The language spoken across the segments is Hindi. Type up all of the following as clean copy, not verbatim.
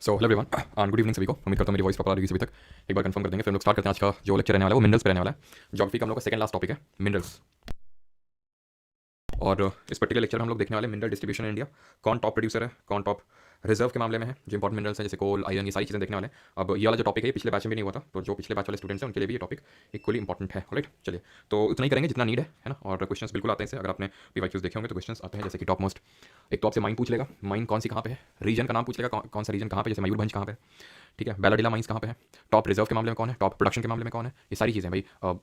So hello everyone and good evening सभी को। उम्मीद करता हूँ मेरी वॉइस प्रॉपर आ रही है सभी तक। एक बार कंफर्म कर देंगे फिर हम लोग स्टार्ट करते हैं। आज का जो लेक्चर रहने वाला है वो मिनरल्स पे रहने वाला है। ज्योग्राफी का हम लोग का सेकंड लास्ट टॉपिक है मिनरल्स। और इस पर्टिकुलर लेक्चर में हम लोग देखने वाले मिनरल डिस्ट्रीब्यूशन इन इंडिया, कौन टॉप प्रोड्यूसर है, कौन टॉप रिजर्व के मामले में है, जो इंपॉर्टेंट मिनरल्स हैं जैसे कोल, आयरन, ये सारी चीज़ें देखने वाले हैं। अब ये वाला जो टॉपिक है ये पिछले बैच में भी नहीं हुआ था, तो जो पिछले बैच वाले स्टूडेंट्स हैं उनके लिए भी ये टॉपिक इक्वली इंपॉर्टेंट है। राइट, चलिए तो इतना ही करेंगे जितना नीड है ना। और क्वेश्चंस बिल्कुल आते हैं इससे, अगर आपने पीवाईक्यूज देखे होंगे तो क्वेश्चंस आते हैं जैसे कि टॉप मोस्ट एक तो आपसे माइन पूछ लेगा, माइन कौन सी कहाँ पे है, रीजन का नाम पूछ लेगा, कौन सा रीजन कहाँ पे, जैसे मयूरभंज कहाँ पे है, ठीक है, बैलाडिला माइंस कहाँ पे है, टॉप रिजर्व के मामले में कौन है, टॉप प्रोडक्शन के मामले में कौन है, ये सारी चीज़ें भाई।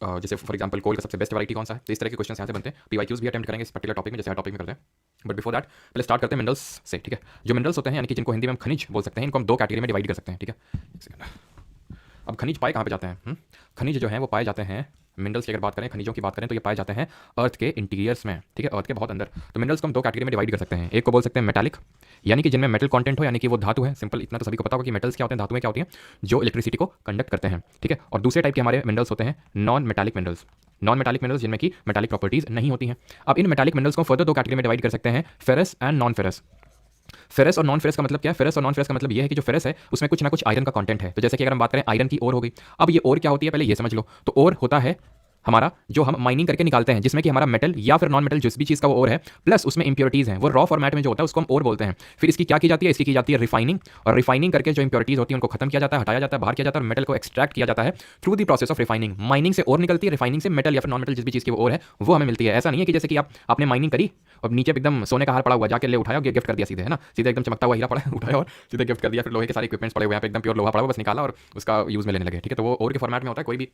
जैसे फॉर एग्जांपल कोल का सबसे बेस्ट वैरायटी कौन सा है, तो इस तरह के क्वेश्चन यहाँ से बनते हैं। पीवाईक्यूज भी अटेम्प्ट करेंगे इस पर्टिकुलर टॉपिक में, जैसे हर टॉपिक में करते हैं। बट बिफोर दैट पहले स्टार्ट करते हैं मिनरल्स से, ठीक है। जो मिनरल्स होते हैं यानी कि जिनको हिंदी में हम खनिज बोल सकते हैं, इनको हम दो कैटेगरी में डिवाइड कर सकते हैं, ठीक है। एक सेकंड। अब खनिज पाए कहाँ पे जाते हैं? खनिज जो हैं वो पाए जाते हैं, मिनरल्स की अगर बात करें, खनिजों की बात करें तो ये पाए जाते हैं अर्थ के इंटीरियर्स में, ठीक है, अर्थ के बहुत अंदर। तो मिनरल्स को हम दो कैटेगरी में डिवाइड कर सकते हैं। एक को बोल सकते हैं मेटालिक, यानी कि जिनमें मेटल कंटेंट हो, यानी कि वो धातु है। सिंपल इतना तो सभी को पता होगा कि मेटल्स क्या होते हैं, धातुएं क्या होती हैं, जो इलेक्ट्रिसिटी को कंडक्ट करते हैं, ठीक है। और दूसरे टाइप के हमारे मिनरल्स होते हैं non metallic minerals. Non metallic minerals जिनमें की मेटालिक प्रॉपर्टीज नहीं होती हैं। अब इन मेटालिक मिनरल्स को फर्दर दो कैटेगरी में डिवाइड कर सकते हैं, ferrous and non ferrous. Ferrous और नॉन फेरस का मतलब क्या है? फेरस और नॉन फेरस का मतलब ये है कि जो फेरस है उसमें कुछ ना कुछ आयरन का कंटेंट है। तो जैसे कि अगर हम बात करें आयरन की ओर हो गई। अब ये ओर क्या होती है पहले ये समझ लो। तो ओर होता है हमारा जो हम माइनिंग करके निकालते हैं, जिसमें कि हमारा मेटल या फिर नॉन मेटल जिस भी चीज़ का वो ओर है, प्लस उसमें इंप्योरिटीज़ हैं, वो रॉ फॉर्मेट में जो होता है उसको हम ओर बोलते हैं। फिर इसकी क्या की जाती है? इसकी की जाती है रिफाइनिंग, और रिफाइनिंग करके जो इंप्योरिटीज़ होती है उनको खत्म किया जाता है, हटाया जाता है, बाहर किया जाता है, और मेटल को एक्सट्रैक्ट किया जाता है through the process of refining. Mining से ओर निकलती है, रिफाइनिंग से मेटल या फिर नॉन मेटल जिस भी चीज़ की वो ओर है वो हमें मिलती है। ऐसा नहीं है कि जैसे कि आपने माइनिंग करी और नीचे एकदम सोने का हार पड़ा हुआ जाके ले उठाया और गिफ्ट कर दिया सीधे, है ना, सीधे एकदम चमकता हुआ हीरा पड़ा उठाया और सीधे गिफ्ट कर दिया। फिर लोहे के सारे इक्विपमेंट्स पड़े हुए हैं पे एकदम प्योर लोहा पड़ा हुआ, बस निकाला और उसका यूज़ में लेने लगे, ठीक है। तो वो ओर के फॉर्मेट में होता है। कोई भी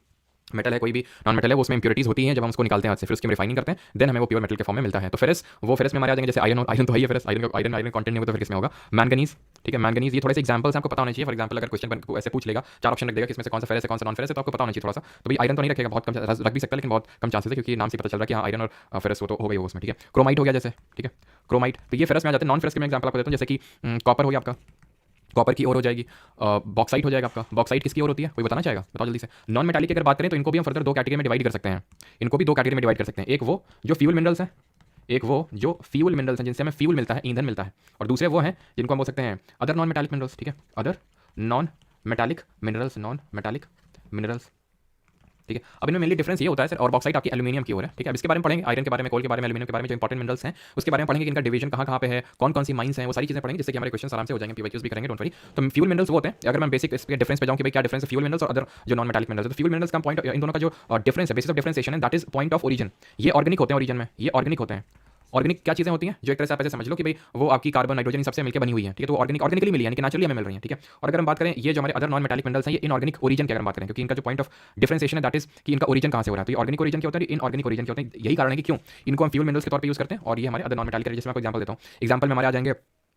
मेटल है, कोई भी नॉन मेटल है, वो उसमें इंप्योरिटीज होती हैं। जब हम उसको निकालते हैं हाथ से, फिर उसकी हम रिफाइनिंग करते हैं, देन हमें वो प्योर मेटल के फॉर्म में मिलता है। तो फेरस, वो फेरस में हमारे आ जाएंगे जैसे आयरन, आयरन तो है ही है, फेरस आयरन आयरन कंटेंट नहीं होगा तो फिर किसमें होगा? मैंगनीज, ठीक है, मैंगनीज। ये थोड़े से एग्जांपल्स आपको पता होने चाहिए। फॉर एग्जांपल अगर क्वेश्चन ऐसे पूछ लेगा, चार ऑप्शन रख देगा कि इसमें से कौन सा फेरस है, कौन सा नॉन फेरस है, तो आपको पता होना चाहिए थोड़ा सा। तो भाई आयरन तो नहीं रखेगा, बहुत कम रख भी सकता है, लेकिन बहुत कम चांसेस है, क्योंकि नाम से पता चल रहा है कि हाँ आयरन और फेरस वो तो हो गई वो उसमें, ठीक है। क्रोमाइट हो गया जैसे, ठीक है, क्रोमाइट। तो ये फेरस में आ जाते हैं। नॉन फेरस के मैं एग्जांपल आपको देता हूँ, जैसे कि कॉपर हो गया आपका, कॉपर की ओर हो जाएगी। बॉक्साइट हो जाएगा आपका। बॉक्साइट किसकी ओर होती है, कोई बताना चाहेगा? बताओ जल्दी से। नॉन मेटालिक की अगर बात करें तो इनको भी हम फर्दर दो कैटेगरी में डिवाइड कर सकते हैं। इनको भी दो कैटेगरी में डिवाइड कर सकते हैं। एक वो जो फ्यूल मिनरल्स हैं, एक वो जो फ्यूल मिनरल्स हैं जिनसे हमें फ्यूल मिलता है, ईंधन मिलता है। और दूसरे वो हैं जिनको हम बोल सकते हैं अदर नॉन मेटालिक मिनरल्स, ठीक है, other non metallic minerals, non metallic minerals, ठीक है। अब इनमें मेनली डिफरेंस ये होता है सर, और बॉक्साइट आपकी एल्यूमिनियम की ओर है, ठीक है। अब इसके बारे में पढ़ेंगे, आयरन के बारे में, कोल के बारे में, एल्यूमिनियम के बारे में, जो इंपॉर्टेंट मिनरल्स हैं उसके बारे में पढ़ेंगे कि इनका डिवीजन कहाँ कहाँ पे है, कौन कौन सी माइंस हैं, वो सारी चीजें पढ़ेंगे, जिससे कि हमारे क्वेश्चन आराम से हो जाएंगे। पीवाईक्यूज भी करेंगे, डोंट वरी। तो फ्यूल मिनरल्स वो होते हैं, अगर मैं बेसिक इसके डिफरेंस पे जाऊँ कि भाई क्या डिफरेंस है फ्यूल मिनरल्स और अदर जो नॉन मेटालिक मिनरल्स है। तो फ्यूल मिनरल्स का पॉइंट, इन दोनों का जो डिफरेंस है, बेसिस ऑफ डिफरेंशिएशन है, that is point of origin. ये ऑर्गेनिक होते हैं, ओरिजिन में ये ऑर्गेनिक होते हैं। ऑर्गेनिक क्या चीजें होती हैं? जो एक तरह से आप ऐसे समझ लो कि भाई वो आपकी कार्बन, नाइट्रोजन सबसे मिलकर बनी हुई है, ठीक है। तो ऑर्गेनिक ऑर्गेनिकली मिली, यानी कि नेचुरली हमें मिल रही है, ठीक है। और अगर हम बात करें ये जो हमारे अदर नॉन मेटालिक मिनरल्स हैं, ये इनऑर्गेनिक ओरिजिन की अगर हम बात करें, क्योंकि इनका जो पॉइंट ऑफ डिफरेंशिएशन है दैट इज कि इनका ओरिजिन कहाँ से हो रहा है। तो ये ऑर्गेनिक ओरिजिन के होता है, इनऑर्गेनिक ओरिजिन के होते हैं। यही कारण है कि क्यों इनको हम फ्यूल मिनरल्स के तौर पर यूज करते हैं, और ये हमारे अदर नॉन मेटालिक है। जैसे मैं आपको एग्जांपल देता हूँ, एग्जांपल में हमारे आ जाएंगे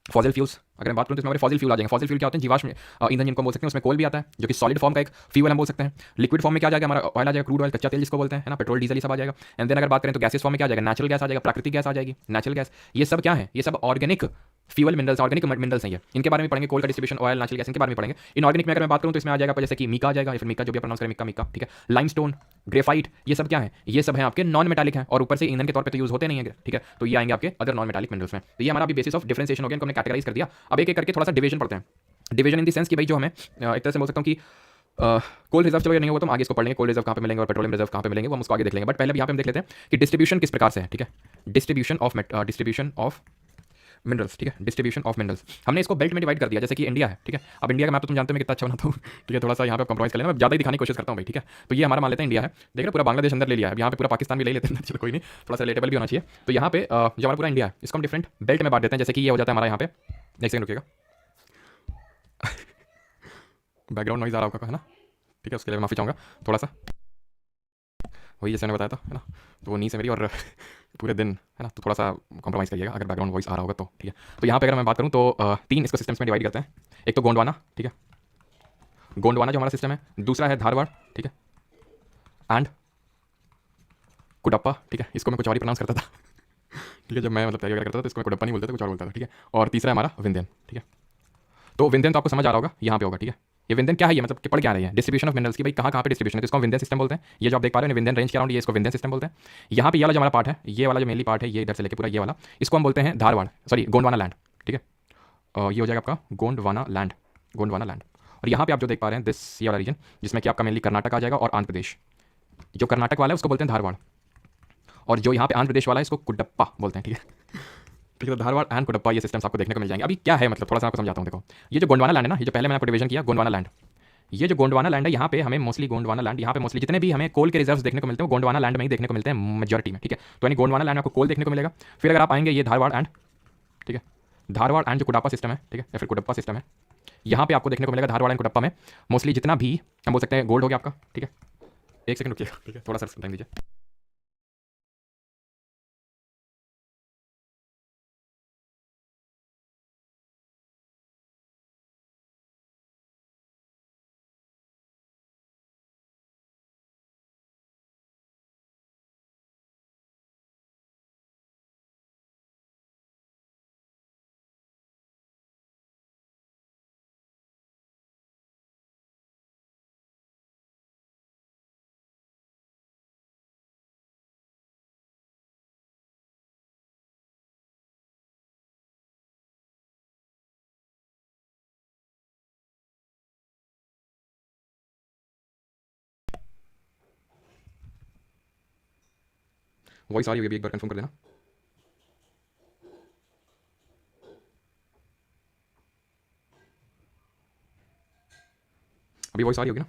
फॉसिल फ्यूल्स। अगर हम बात करूँ तो इसमें हमारे फॉसिल फ्यूल आ जाएंगे। फॉसिल फ्यूल क्या होते हैं? जीवाश्म ईंधन जिनको बोल सकते हैं। उसमें कोल भी आता है जो कि सॉलिड फॉर्म का एक फ्यूल हम बोल सकते हैं। लिक्विड फॉर्म में क्या आ जाएगा? हमारा ऑयल आ जाएगा, क्रूड ऑयल, कच्चा तेल जिसको बोलते हैं, है ना, पेट्रोल, डीजल, ये सब आ जाएगा। एंड देन अगर बात करें तो गैसेस फॉर्म में क्या आ जाएगा? नेचुरल गैस आ जाएगा, प्राकृतिक गैस आ जाएगी, नेचुरल गैस। ये सब क्या है? ये सब organic fuel minerals, organic minerals हैं ये। इनके बारे में पढ़ेंगे, कोल का डिस्ट्रीब्यूशन, ऑयल, नेचुरल गैस, इनके बारे में पढ़ेंगे। इनऑर्गेनिक में अगर मैं बात करूँ तो इसमें आ जाएगा जैसे कि मीका आ जाएगा, या फिर मीका जो भी प्रोनाउंस करें, मीका मीका, ठीक है। लाइमस्टोन, ग्रेफाइट, ये सब क्या है? ये सब है आपके नॉन मेटालिक हैं, और ऊपर से ईंधन के तौर पे तो यूज होते नहीं है, ठीक है। तो ये आएंगे आपके अदर नॉन मेटालिक मिनरल्स में। तो ये हमारा भी बेसिस ऑफ डिफरेंशिएशन हो गया, इनको हमने कैटेगराइज कर दिया। अब एक एक करके थोड़ा सा डिवीजन पढ़ते हैं। डिवीजन इन द सेंस कि भाई जो हमें एक तरह से बोल सकता हूँ कि कोल रिजर्व चलो ये नहीं होगा तो हम आगे इसको पढ़ लेंगे, कोल रिजर्व कहाँ पे मिलेंगे और पेट्रोलियम रिजर्व कहाँ पे मिलेंगे, वो हम उसको आगे देख लेंगे। बट पहले यहाँ पे हम देख लेते हैं कि डिस्ट्रीब्यूशन किस प्रकार से है, ठीक है। डिस्ट्रीब्यूशन ऑफ मिनरल्स, ठीक है, डिस्ट्रीब्यूशन ऑफ मिनरल्स। हमने इसको बेल्ट में डिवाइड कर दिया, जैसे कि इंडिया है, ठीक है। अब इंडिया का मैप तो तुम जानते हो मैं कितना अच्छा बनाता हूँ, ठीक है। थोड़ा सा यहाँ पे कंप्रोमाइज कर लेना, मैं ज़्यादा ही दिखाने की कोशिश करता हूँ भाई, ठीक है। तो ये हमारा मान लेते हैं इंडिया है, देख रहे पूरा बांग्लादेश अंदर ले लिया है। यहाँ पे पूरा पाकिस्तान भी ले लेते हैं, चलो कोई नहीं, थोड़ा सा रिलेटेबल भी होना चाहिए। तो यहाँ पे जो हमारा पूरा इंडिया है इसको हम डिफरेंट बेल्ट में बांट देते हैं। जैसे कि ये हो जाता है हमारा यहाँ पे, एक सेकंड रुकिएगा, बैकग्राउंड नॉइज आ रहा होगा, है ना, ठीक है, उसके लिए माफ़ी चाहूँगा थोड़ा सा। वही जैसे मैंने बताया था, है ना, तो वो नी से मेरी और पूरे दिन, है ना, तो थोड़ा सा कॉम्प्रोमाइज़ करिएगा अगर बैकग्राउंड वॉइस आ रहा होगा तो, ठीक है। तो यहाँ पे अगर मैं बात करूँ तो तीन इसको सिस्टम्स में डिवाइड करते हैं। एक तो गोंडवाना, ठीक है, गोंडवाना जो हमारा सिस्टम है। दूसरा है धारवाड़, ठीक है, एंड कुडप्पा, ठीक है। इसको मैं कुछ और ही प्रोनाउंस करता था ठीक है, जब मैं मतलब तैयारी वगैरह करता था तो इसको मैं कुडप्पा नहीं बोलता था, कुछ और बोलता था, ठीक है। और तीसरा है हमारा विंध्यन, ठीक है। तो विंध्यन तो आपको समझ आ रहा होगा, यहाँ पे होगा, ठीक है। ये विंध्यन क्या है? ये मतलब कि पढ़ क्या रही है? डिस्ट्रीब्यूशन ऑफ मिनरल्स की, भाई कहाँ कहाँ पे डिस्ट्रीब्यूशन है, तो इसको हम विंध्यन सिस्टम बोलते हैं। ये जो आप देख पा रहे हैं विंध्यन रेंज के अराउंड, ये इसको विंध्यन सिस्टम बोलते हैं। यहाँ पे ये वाला जो हमारा पार्ट है, ये वाला जो मेनली पार्ट है, ये इधर से लेके पूरा ये वाला, इसको हम बोलते हैं धारवाड़, सॉरी गोंडवाना लैंड, ठीक है। ये हो जाएगा आपका गोंडवाना लैंड, गोंडवाना लैंड। और यहाँ पे आप जो देख पा रहे हैं दिस ये वाला रीजन, जिसमें कि आपका मेनली कर्नाटक आ जाएगा और आंध्र प्रदेश। जो कर्नाटक वाला है उसको बोलते हैं धारवाड़, और जो यहाँ पे आंध्र प्रदेश वाला है इसको कुडप्पा बोलते हैं, ठीक है। ठीक है, तो धारवाड़ एंड कुडप्पा ये सिस्टम्स आपको देखने को मिल जाएंगे। अभी क्या है मतलब थोड़ा सा आपको समझाता हूँ। देखो ये जो गोंडवाना लैंड है ना, ये जो पहले मैंने आपको डिवीजन किया गोंडवाना लैंड, ये जो गोंडवाना लैंड है यहाँ पे हमें मोस्टली गोंडवाना लैंड, यहाँ पे मोस्टली जितने भी हमें कोल के रिजर्व्स देखने को मिलते हैं वो गोंडवाना लैंड में ही देखने को मिलते हैं मेजॉरिटी में, ठीक है। तो यानी गोंडवाना लैंड में आपको कोल देखने को मिलेगा। फिर अगर आप आएंगे ये धारवाड़ एंड, ठीक है, धारवाड़ एंड जो कुडप्पा सिस्टम है, ठीक है, या फिर कुडप्पा सिस्टम है, यहाँ पे आपको देखने को मिलेगा धारवाड़ एंड कुडप्पा में मोस्टली जितना भी हम बोल सकते हैं गोल्ड हो गया आपका, ठीक है। एक सेकंड रुकिएगा, ठीक है, थोड़ा सा टाइम दीजिए। वॉइस आ रही होगी, एक बार कंफर्म कर देना। अभी वॉइस आ रही होगी ना?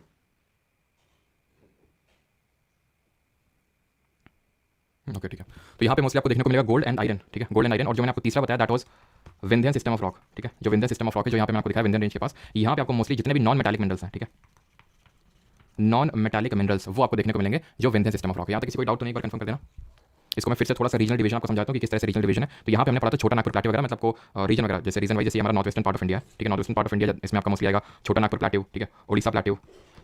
ओके, ठीक है। तो यहाँ पे मोस्टली आपको देखने को मिलेगा गोल्ड एंड आयरन, ठीक है, गोल्ड एंड आयरन। और जो मैंने आपको तीसरा बताया that was Vindhyan system of rock, ठीक है। जो विंध्यन सिस्टम ऑफ रॉक है जो यहाँ पे मैंने आपको दिखाया विंध्यन रेंज के पास, यहाँ पे आपको मोस्टली जितने भी नॉन मेटालिक मिनरल्स हैं, ठीक है, नॉन मेटालिक मिनरल्स वो आपको देखने को मिलेंगे जो विंध्यन सिस्टम ऑफ रॉक है। यहाँ तक किसी कोई डाउट तो नहीं, एक बार कंफर्म कर देना। इसको मैं फिर से थोड़ा सा रीजनल डिवीजन आपको समझाता हूँ कि किस तरह से रीजनल डिवीजन है। तो यहाँ पे हमने पढ़ा था छोटा नागपुर प्लेट्यू वगैरह, मतलब आपको रीजन वगैरह जैसे रीजन वाइज, जैसे हमारा north western part of India है, ठीक है, north western part of India, इसमें आपका मोस्टली आएगा छोटा नागपुर प्लेट्यू, ठीक है, ओडिशा प्लेट्यू।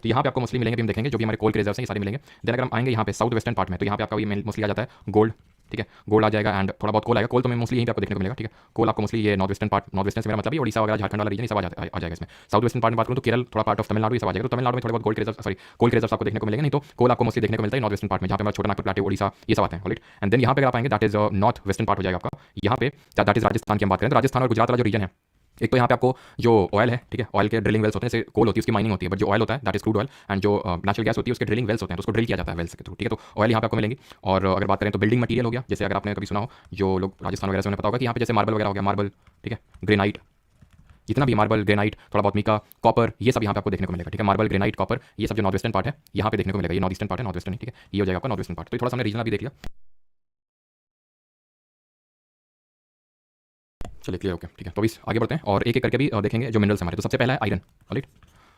तो यहाँ पे आपको मोस्टली मिलेंगे, भी हम देखेंगे जो भी हमारे कोल के रिजर्व्स हैं ये सारे मिलेंगे। देन अगर हम आएंगे यहाँ पे साउथ वेस्टर्न पार्ट में, तो यहाँ पे आपका ये मोस्टली आ जाता है गोल्ड, ठीक है, गोल्ड आ जाएगा एंड थोड़ा बहुत कोल आएगा। कोल तो मैं मोस्टली यहीं पे आपको देखने को मिलेगा, ठीक है। कोल आपको मोस्टली ये north western part, north western से मेरा मतलब ये ओडिशा वगैरह झारखंड वाला रीजन ये सब आ जाएगा इसमें। साउथ वेस्टर्न पार्ट में बात करूँ तो केरल, थोड़ा पार्ट ऑफ तमिलनाडु ये सब आ जाएगा। तो तमिलनाडु में थोड़े बहुत गोल्ड के रिजर्व, सॉरी कोल के रिजर्व्स आपको देखने को मिलेंगे। नहीं तो कोल आपको मोस्टली देखने को मिलता है नॉर्थ वेस्टर्न पार्ट में, जहाँ पे हमारा छोटा नागपुर प्लेट्यू, ओडिशा ये सब आते हैं, राइट। एंड देन यहाँ पे अगर आप आएंगे that is north western part हो जाएगा आपका। यहाँ पे दैट इज राजस्थान की हम बात करें तो राजस्थान और गुजरात वाला जो रीजन है, एक तो यहाँ पे आपको जो ऑयल है, ठीक है, ऑयल के ड्रिलिंग वेल्स होते हैं, जैसे कोल होती है उसकी माइनिंग होती है, बट जो ऑयल होता है that is crude oil, and जो नेचुरल गैस होती है उसके ड्रिलिंग वेल्स होते हैं, तो उसको ड्रिल किया जाता है वेल्स के थ्रू, ठीक है। तो ऑयल यहाँ पे आपको मिलेंगी। और अगर बात करें तो बिल्डिंग मटीरियल हो गया, जैसे अगर आपने कभी सुना हो, जो लोग राजस्थान वगैरह से उन्हें पता होगा कि यहाँ पे जैसे मार्बल वगैरह हो गया, मार्बल, ठीक है, ग्रेनाइट, जितना भी मार्बल, ग्रेनाइट, थोड़ा बहुत मीका, कॉपर, ये सब यहाँ पे आपको देखने को मिलेगा, ठीक है। मार्बल, ग्रेनाइट, कॉपर ये सब जो नॉर्थ वेस्टर्न पार्ट है यहाँ पे देखने को मिलेगा। ये नॉर्थ ईस्टर्न पार्ट है, नॉर्थ वेस्टर्न, ठीक है, ये हो जाएगा आपका नॉर्थ वेस्टर्न पार्ट। तो थोड़ा सा हमने रीजनल भी देख लिया, चलिए क्लियर, ओके, ठीक है। तो इस आगे बढ़ते हैं और एक एक करके भी देखेंगे जो मिनरल्स हमारे। तो सबसे पहला है आयरन, राइट।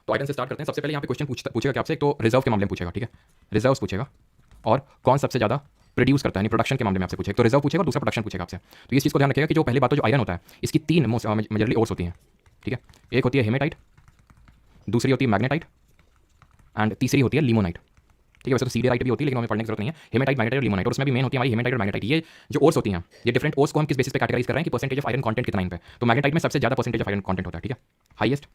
तो आयरन से स्टार्ट करते हैं। सबसे पहले यहाँ पे क्वेश्चन पूछेगा कि आपसे, एक तो रिजर्व के मामले में पूछेगा, ठीक है, रिजर्व्स पूछेगा, और कौन सबसे ज़्यादा प्रोड्यूस करता है, यानी प्रोडक्शन के मामले में आपसे पूछेगा। तो रिजर्व पूछेगा और दूसरा प्रोडक्शन पूछेगा आपसे। तो इस चीज़ को ध्यान रखिएगा कि जो पहली बात तो जो आयरन होता है इसकी तीन मेजरली ओर्स होती हैं, ठीक है। एक होती है हेमेटाइट, दूसरी होती है मैग्नेटाइट, एंड तीसरी होती है लिमोनाइट, ठीक है। वैसे तो सीडेराइट भी होती है लेकिन हमें पढ़ने की जरूरत नहीं है। हेमेटाइट, मैग्नेटाइट और लिमोनाइट, और उसमें भी मेन होती है हमारी हेमेटाइट और मैग्नेटाइट। ये जो ओर्स होती हैं, ये डिफरेंट ओर्स को हम किस बेसिस पे कैटेगराइज कर रहे हैं कि परसेंटेज ऑफ आयरन कंटेंट कितना इन पे। तो मैग्नेटाइट में सबसे ज़्यादा परसेंटेज ऑफ आयरन कंटेंट होता है, ठीक है, हाईएस्ट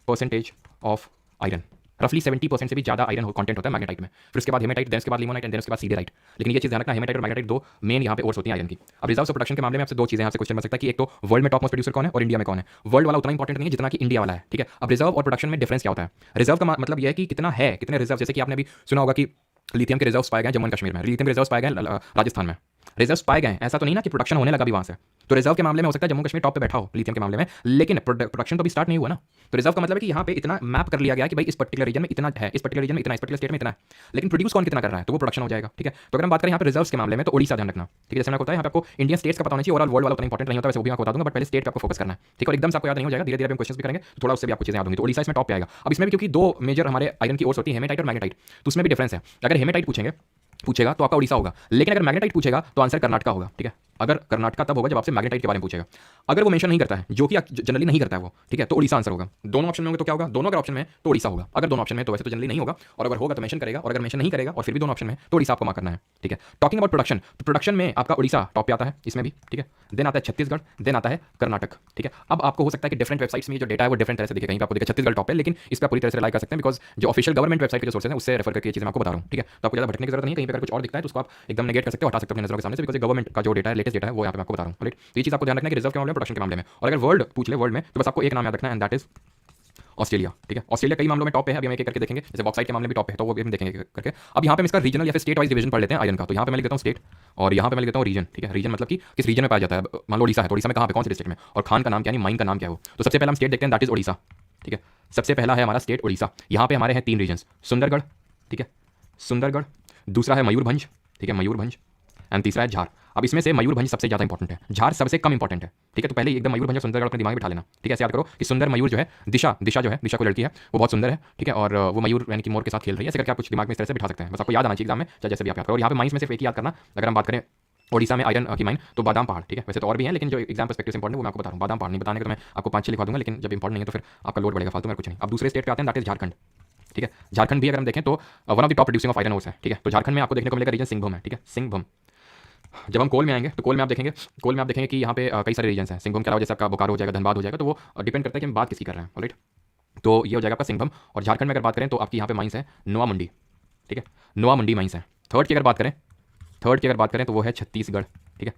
परसेंटेज ऑफ आयरन, रफली 70% से भी ज़्यादा आयरन कंटेंट होता है मैग्नेटाइट में। फिर उसके बाद हेमेटाइट, देन उसके बाद लिमोनाइट, एंड देन उसके बाद सीडेराइट। लेकिन ये चीज़ ध्यान रखना, हेमेटाइट और मैग्नेटाइट दो मेन यहाँ पे ओर्स होती हैं आयरन की। अब रिजर्व प्रोडक्शन के मामले में आपसे दो चीज़ें यहाँ से क्वेश्चन बन सकता है कि एक तो वर्ल्ड में टॉप मोस्ट प्रोड्यूसर कौन है और इंडिया में कौन है। वर्ल्ड वाला उतना इंपॉर्टेंट नहीं है जितना कि इंडिया वाला है, ठीक है। अब रिजर्व और प्रोडक्शन में डिफरेंस क्या होता है? रिजर्व का मतलब यह है कि कितना है, कितने रिजर्व, जैसे कि आपने भी सुना होगा कि लिथियम के रिजर्व्स पाए गए जम्मू कश्मीर में, लिथियम के रिजर्व्स पाए गए राजस्थान में, रिजर्व्स पाए गए, ऐसा तो नहीं ना कि प्रोडक्शन होने लगा भी वहाँ से। तो रिजर्व के मामले में हो सकता है जम्मू कश्मीर टॉप पे बैठा हो लिथियम के मामले में, लेकिन प्रोडक्शन तो भी स्टार्ट नहीं हुआ ना। तो रिजर्व का मतलब है कि यहाँ पे इतना मैप कर लिया गया कि भाई इस पर्टिकुलर रीजन में इतना है, इस पर्टिकुलर रीजन में इतना, इस पर्टिकुलर स्टेट में इतना है, लेकिन प्रोड्यूस कौन कितना कर रहा है, तो वो प्रोडक्शन हो जाएगा, ठीक है। तो अगर हम बात करें यहाँ पे रिजर्व्स के मामले में तो ओडिशा ध्यान रखना, ठीक है। जैसे मैंने होता है यहाँ पे आपको इंडियन स्टेट्स का पता होना चाहिए, ओवरऑल वर्ल्ड वाला उतना इंपॉर्टेंट नहीं होता, वैसे वो भी मैं बता दूंगा, बट पहले स्टेट पे आपको फोकस करना है, ठीक है। और एकदम से आपको याद नहीं हो जाएगा, धीरे धीरे हम क्वेश्चन भी करेंगे तो थोड़ा उससे भी आपको चीजें याद होंगी। तो ओडिशा इसमें टॉप पे आएगा। अब इसमें भी क्योंकि दो मेजर हमारे आयरन की ओर्स होती है, हेमेटाइट और मैग्नेटाइट, तो उसमें भी डिफरेंस है। अगर हेमेटाइट पूछेगा तो आपका ओडिशा होगा, लेकिन अगर मैग्नेटाइट पूछेगा तो आंसर कर्नाटक होगा, ठीक है। अगर कर्नाटक तब होगा जब आपसे मैग्नेटाइट के बारे में पूछेगा। अगर वो मेंशन नहीं करता है, जो कि जनरली नहीं करता है वो, ठीक है, तो ओडिशा आंसर होगा। दोनों ऑप्शन में होंगे तो क्या होगा, दोनों अगर ऑप्शन में तो ओडिशा होगा। अगर दोनों ऑप्शन में तो वैसे तो जनरली नहीं होगा, और अगर होगा तो मेंशन करेगा, और अगर मेंशन नहीं करेगा और फिर भी दोनों ऑप्शन में तो ओडिशा आपको मार्क करना है, ठीक है। टॉकिंग अबाउट प्रोडक्शन, तो प्रोडक्शन में आपका ओडिशा टॉप पे आता है इसमें भी, ठीक है। देन आता है छत्तीसगढ़, देन आता है कर्नाटक, ठीक है। अब आपको हो सकता है कि डिफरेंट वेबसाइट्स में जो डेटा है वो डिफरेंट तरह से दिखे, कहीं पे आपको दिखे छत्तीसगढ़ टॉप है, लेकिन इस पर पूरी तरह से रिलाई कर सकते हैं बिकॉज जो ऑफिशियल गवर्नमेंट वेबसाइट के जो सोर्सेज हैं उससे रेफर करके ये चीज़ मैं आपको बता रहा हूँ, ठीक है। तो आपको ज़्यादा भटकने की जरूरत नहीं है, कहीं पे अगर कुछ और दिखता है तो उसको आप एकदम नेगेट कर सकते हो, हटा सकते हो अपने नजरों के सामने से, बिकॉज गवर्नमेंट का जो डेटा है लेटेस्ट डेटा है वो यहाँ पे मैं आपको बता रहा हूँ, राइट। तो ये चीज़ आपको ध्यान रखना है कि रिजर्व के मामले में, प्रोडक्शन के मामले में। और अगर वर्ल्ड पूछ ले, वर्ल्ड में, तो बस आपको एक नाम याद रखना है, एंड दैट इज ऑस्ट्रेलिया, ठीक है। ऑस्ट्रेलिया कई मामलों में टॉप पे है, अभी हम एक एक करके देखेंगे, जैसे बॉक्साइट के मामले में भी टॉप है, तो वो भी हम देखेंगे करके। अब यहाँ पे हम इसका रीजनल या फिर स्टेट वाइज डिवीजन पढ़ लेते हैं आयरन का। तो यहाँ पे मैं लिख देता हूँ स्टेट, और यहाँ पे मैं लिख देता हूँ रीजन, ठीक है। रीजन मतलब कि किस रीजन में पाया जाता है। मान लो ओडिशा है, तो ओडिशा में कहाँ पे, कौन से डिस्ट्रिक्ट में, और खान का नाम क्या है, माइन का नाम क्या है वो। तो सबसे पहले हम स्टेट देखते हैं, दैट इज ओडिशा, ठीक है। सबसे पहला है हमारा स्टेट ओडिशा। यहाँ पे हमारे हैं 3 रीजन, सुंदरगढ़, ठीक है, सुंदरगढ़, दूसरा है मयूरभंज, ठीक है, मयूरभंज, एंड तीसरा है झार। अब इसमें से मयूरभंज सबसे ज़्यादा इंपॉर्टेंट है, झार सबसे कम इंपॉर्टेंट है, ठीक है। तो पहले एकदम मयूरभंज और सुंदरगढ़ अपने दिमाग में बिठा लेना, ठीक है। ऐसे याद करो कि सुंदर मयूर जो है, दिशा जो है, दिशा को लड़की है, वो बहुत सुंदर है, ठीक है, और वो मयूर यानी कि मोर के साथ खेल रही है। ऐसे करके आप कुछ दिमाग में इस तरह से बिठा सकते हैं, बस आपको याद आना चाहिए एग्जाम में, चाहे जैसे भी आप याद करो। और यहाँ पे माइंस में सिर्फ एक ही याद करना, अगर हम बात करें ओडिशा में आयरन की माइन, तो बादाम पहाड़, ठीक है। वैसे तो और भी हैं, लेकिन जो एग्जाम पर्सपेक्टिव से इंपॉर्टेंट है वो मैं आपको बता रहा हूँ। बादाम पहाड़ नहीं बताने का तो मैं आपको 5-6 लिखवा दूंगा, लेकिन जब इंपॉर्टेंट नहीं है तो फिर आपका लोड बढ़ेगा फालतू में, कुछ नहीं। अब दूसरे स्टेट पे आते हैं, दैट इज झारखंड, ठीक है। झारखंड भी अगर हम देखें तो one of the top producing of iron ores है, ठीक है। तो झारखंड में आपको देखने को मिलेगा रीजन सिंहभूम है, ठीक है, सिंहभूम। जब हम कोल में आएंगे तो कोल में आप देखेंगे कि यहाँ पे कई सारे रीजन हैं। सिंहभूम के अलावा जैसे आपका बोकारो हो जाएगा, धनबाद हो जाएगा, तो वो डिपेंड करता है कि हम बात किसकी कर रहे हैं, राइट। तो ये हो जाएगा आपका सिंहभूम। और झारखंड में अगर बात करें तो आपकी यहाँ पे माइंस है नोआ मुंडी, ठीक है, नोआ मुंडी माइंस है। थर्ड की अगर बात करें तो वो है छत्तीसगढ़, ठीक है।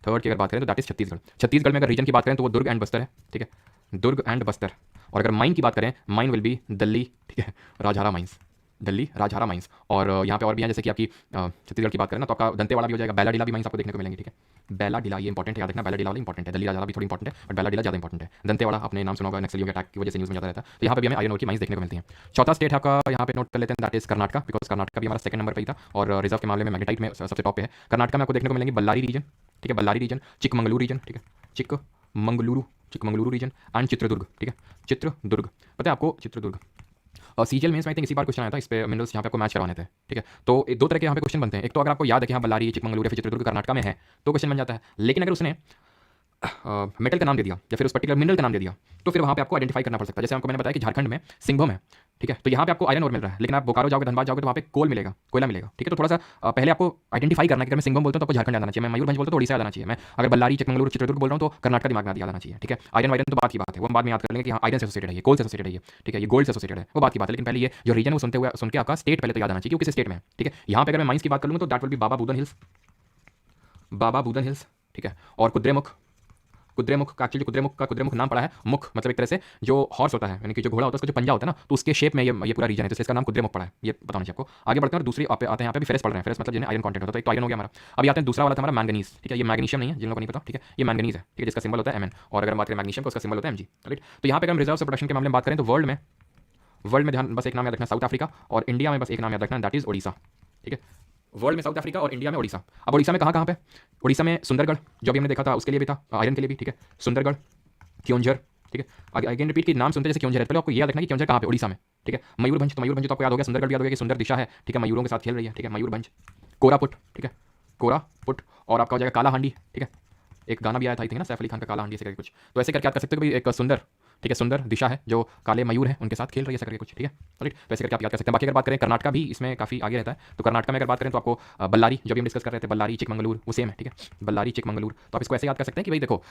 थर्ड की अगर बात करें तो दैट इज छत्तीसगढ़। छत्तीसगढ़ में अगर रीजन की बात करें तो वो दुर्ग एंड बस्तर है, ठीक है, दुर्ग एंड बस्तर। और अगर माइन की बात करें, माइन विल बी दिल्ली, ठीक है, राजहारा माइंस, दिल्ली राजहारा माइंस। और यहाँ पे और भी हैं, जैसे कि आपकी छत्तीसगढ़ की बात करें ना तो आपका दंतेवाड़ा भी हो जाएगा, बैलाडीला भी माइंस आपको देखने को मिलेंगे, ठीक है। बैलाडीला ये इंपॉर्टेंट है, याद रखना, बैलाडीला वाला इंपॉर्टेंट है। दिल्ली राजहारा भी थोड़ी इंपॉर्टेंट है, बट बैलाडीला ज़्यादा इंपॉर्टेंट है। दंतेवाड़ा आपने नाम सुना होगा, नक्सलियों के अटैक की वजह से न्यूज़ में ज़्यादा रहता है। तो यहाँ पे भी हमें आयरन ओर की माइंस देखने को मिलती है। चौथा स्टेट है आपका, यहाँ पे नोट कर लेते हैं, that is Karnataka, because Karnataka भी हमारा सेकंड नंबर पर ही था, और रिजर्व के मामले में मैग्नेटाइट में सबसे टॉप पे है। कर्नाटका में आपको देखने को मिलेंगे बल्लारी रीजन, ठीक है, बल्लारी रीजन, चिकमंगलुरु रीजन, ठीक है, चिकमंगलुरु रीजन, एंड चित्रदुर्ग, ठीक है, चित्रदुर्ग। पता है आपको चित्रदुर्ग, और सीजीएल मेंस में आई थिंक इसी बार क्वेश्चन आया था, इस पे मिनरल्स यहाँ पे आपको मैच करवाने थे, ठीक है। तो दो तरह के यहाँ पे क्वेश्चन बनते हैं। एक तो अगर आपको याद है कि हाँ बल्लारी, चिकमंगलुरु या फिर चित्रदुर्ग कर्नाटका में है तो क्वेश्चन बन जाता है, लेकिन अगर उसने मेटल का नाम दे दिया या फिर उस पर्टिकुलर मिनरल का नाम दे दिया तो फिर वहाँ पे आपको आइडेंटिफाई करना पड़ सकता है। जैसे आपको मैंने बताया कि झारखंड में सिंहभूम है, ठीक है, तो यहाँ पे आपको आयरन और मिल रहा है, लेकिन आप बोकारो जाओगे, धनबाद जाओगे तो वहाँ पे कोल मिलेगा, कोयला मिलेगा, ठीक है। तो थोड़ा सा पहले आपको आइडेंटिफाई करना है कि अगर मैं सिंहभूम बोलता हूँ तो आपको झारखंड याद आना चाहिए, मैं मयूरभंज बोलता हूँ तो ओडिशा याद आना चाहिए, मैं अगर बल्लारी, चिकमंगलुरु, चित्रदुर्ग बोल रहा हूँ तो कर्नाटक दिमाग में याद आना चाहिए, ठीक है। आयरन वायरन तो बात की बात है, वो हम बाद में याद कर लेंगे कि हाँ आयरन से एसोसिएटेड है ये, कोल से एसोसिएटेड है ये, ठीक है, ये गोल्ड से एसोसिएटेड है, वो बात की बात है। लेकिन पहले ये जो रीजन है वो सुन के आपका स्टेट पहले तो याद आना चाहिए कि किस स्टेट में है, ठीक है। यहाँ पे अगर मैं माइंस की बात करूँगा तो that will be Baba Budan hills, ठीक है, और कुद्रेमुख का एक्चुअली कुद्रेमुख नाम पड़ा है, मुख मतलब एक तरह से जो हॉर्स होता है, यानी कि जो घोड़ा होता है उसका जो पंजा होता है ना, तो उसके शेप में ये पूरा रीजन है, तो इसका नाम कुद्रेमुख पड़ा है, ये बताना चाहिए आपको। आगे बढ़ते हैं और दूसरी आते हैं, यहाँ पे भी फेरस पढ़ रहे हैं, फेरस मतलब जिन्हें आयरन कंटेंट होता है, तो आयरन हो गया हमारा। अब आते हैं दूसरा वाला था हमारा मैंगनीज, ठीक है, ये मैग्नीशियम नहीं है, जिन लोगों को नहीं पता, ठीक है, ये मैंगनीज है, ठीक है, जिसका सिंबल होता है Mn। और अगर हम बात करें मैग्नीशियम का, उसका सिंबल होता है Mg, राइट। तो यहाँ पे अगर हम रिजर्व से प्रोडक्शन के मामले में बात करें तो वर्ल्ड में ध्यान बस एक नाम याद रखना, साउथ अफ्रीका, और इंडिया में बस एक नाम याद रखना, दैट इज ओडिशा, ठीक है। वर्ल्ड में साउथ अफ्रीका और इंडिया में ओडिशा। अब ओडिशा में कहाँ पे, ओडिशा में सुंदरगढ़ जो भी हमने देखा था उसके लिए भी था, आयरन के लिए भी, ठीक है, सुंदरगढ़, क्योंझर, ठीक है। अगेन रिपीट कि नाम सुनते जैसे क्योंझर है, पहले आपको ये याद रखना कि क्योंझर कहाँ पे, ओडिशा में, ठीक है। मयूरभंज तो आपको याद हो गया, सुंदरगढ़ भी याद हो गया कि सुंदर दिशा है, ठीक है, मयूरों के साथ खेल रही है, ठीक है, मयूरभंज। कोरापुट, ठीक है, कोरापुट, और आपका हो जाएगा कालाहांडी, ठीक है, एक गाना भी आया था आई थिंक ना, सैफ अली खान का कालाहांडी से करके कुछ। तो ऐसे करके याद कर सकते हो कि एक सुंदर, ठीक है, सुंदर दिशा है जो काले मयूर है उनके साथ खेल रही है, ऐसा करके कुछ, ठीक है, राइट। तो ऐसे करके आप याद कर सकते हैं। बाकी अगर बात करें कर्नाटका भी इसमें काफी आगे रहता है, तो कर्नाटका में अगर बात करें तो आपको बल्लारी जो भी हम डिस्कस कर रहे थे, बल्लारी चिकमंगलुरु वो सेम है, ठीक है, बल्लारी चिकमंगलुरु। तो आप इसको ऐसे याद कर सकते हैं कि भाई देखो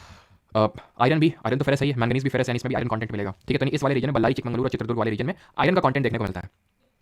आयरन तो फेरस है, मैंगनीज भी फेरस है, इसमें भी आयरन कंटेंट मिलेगा, ठीक है। तो इस वाले रीजन में बल्लारी चिकमंगलुरु और चित्रदुर्ग वाले रीजन में आयरन का कंटेंट देखने को मिलता है,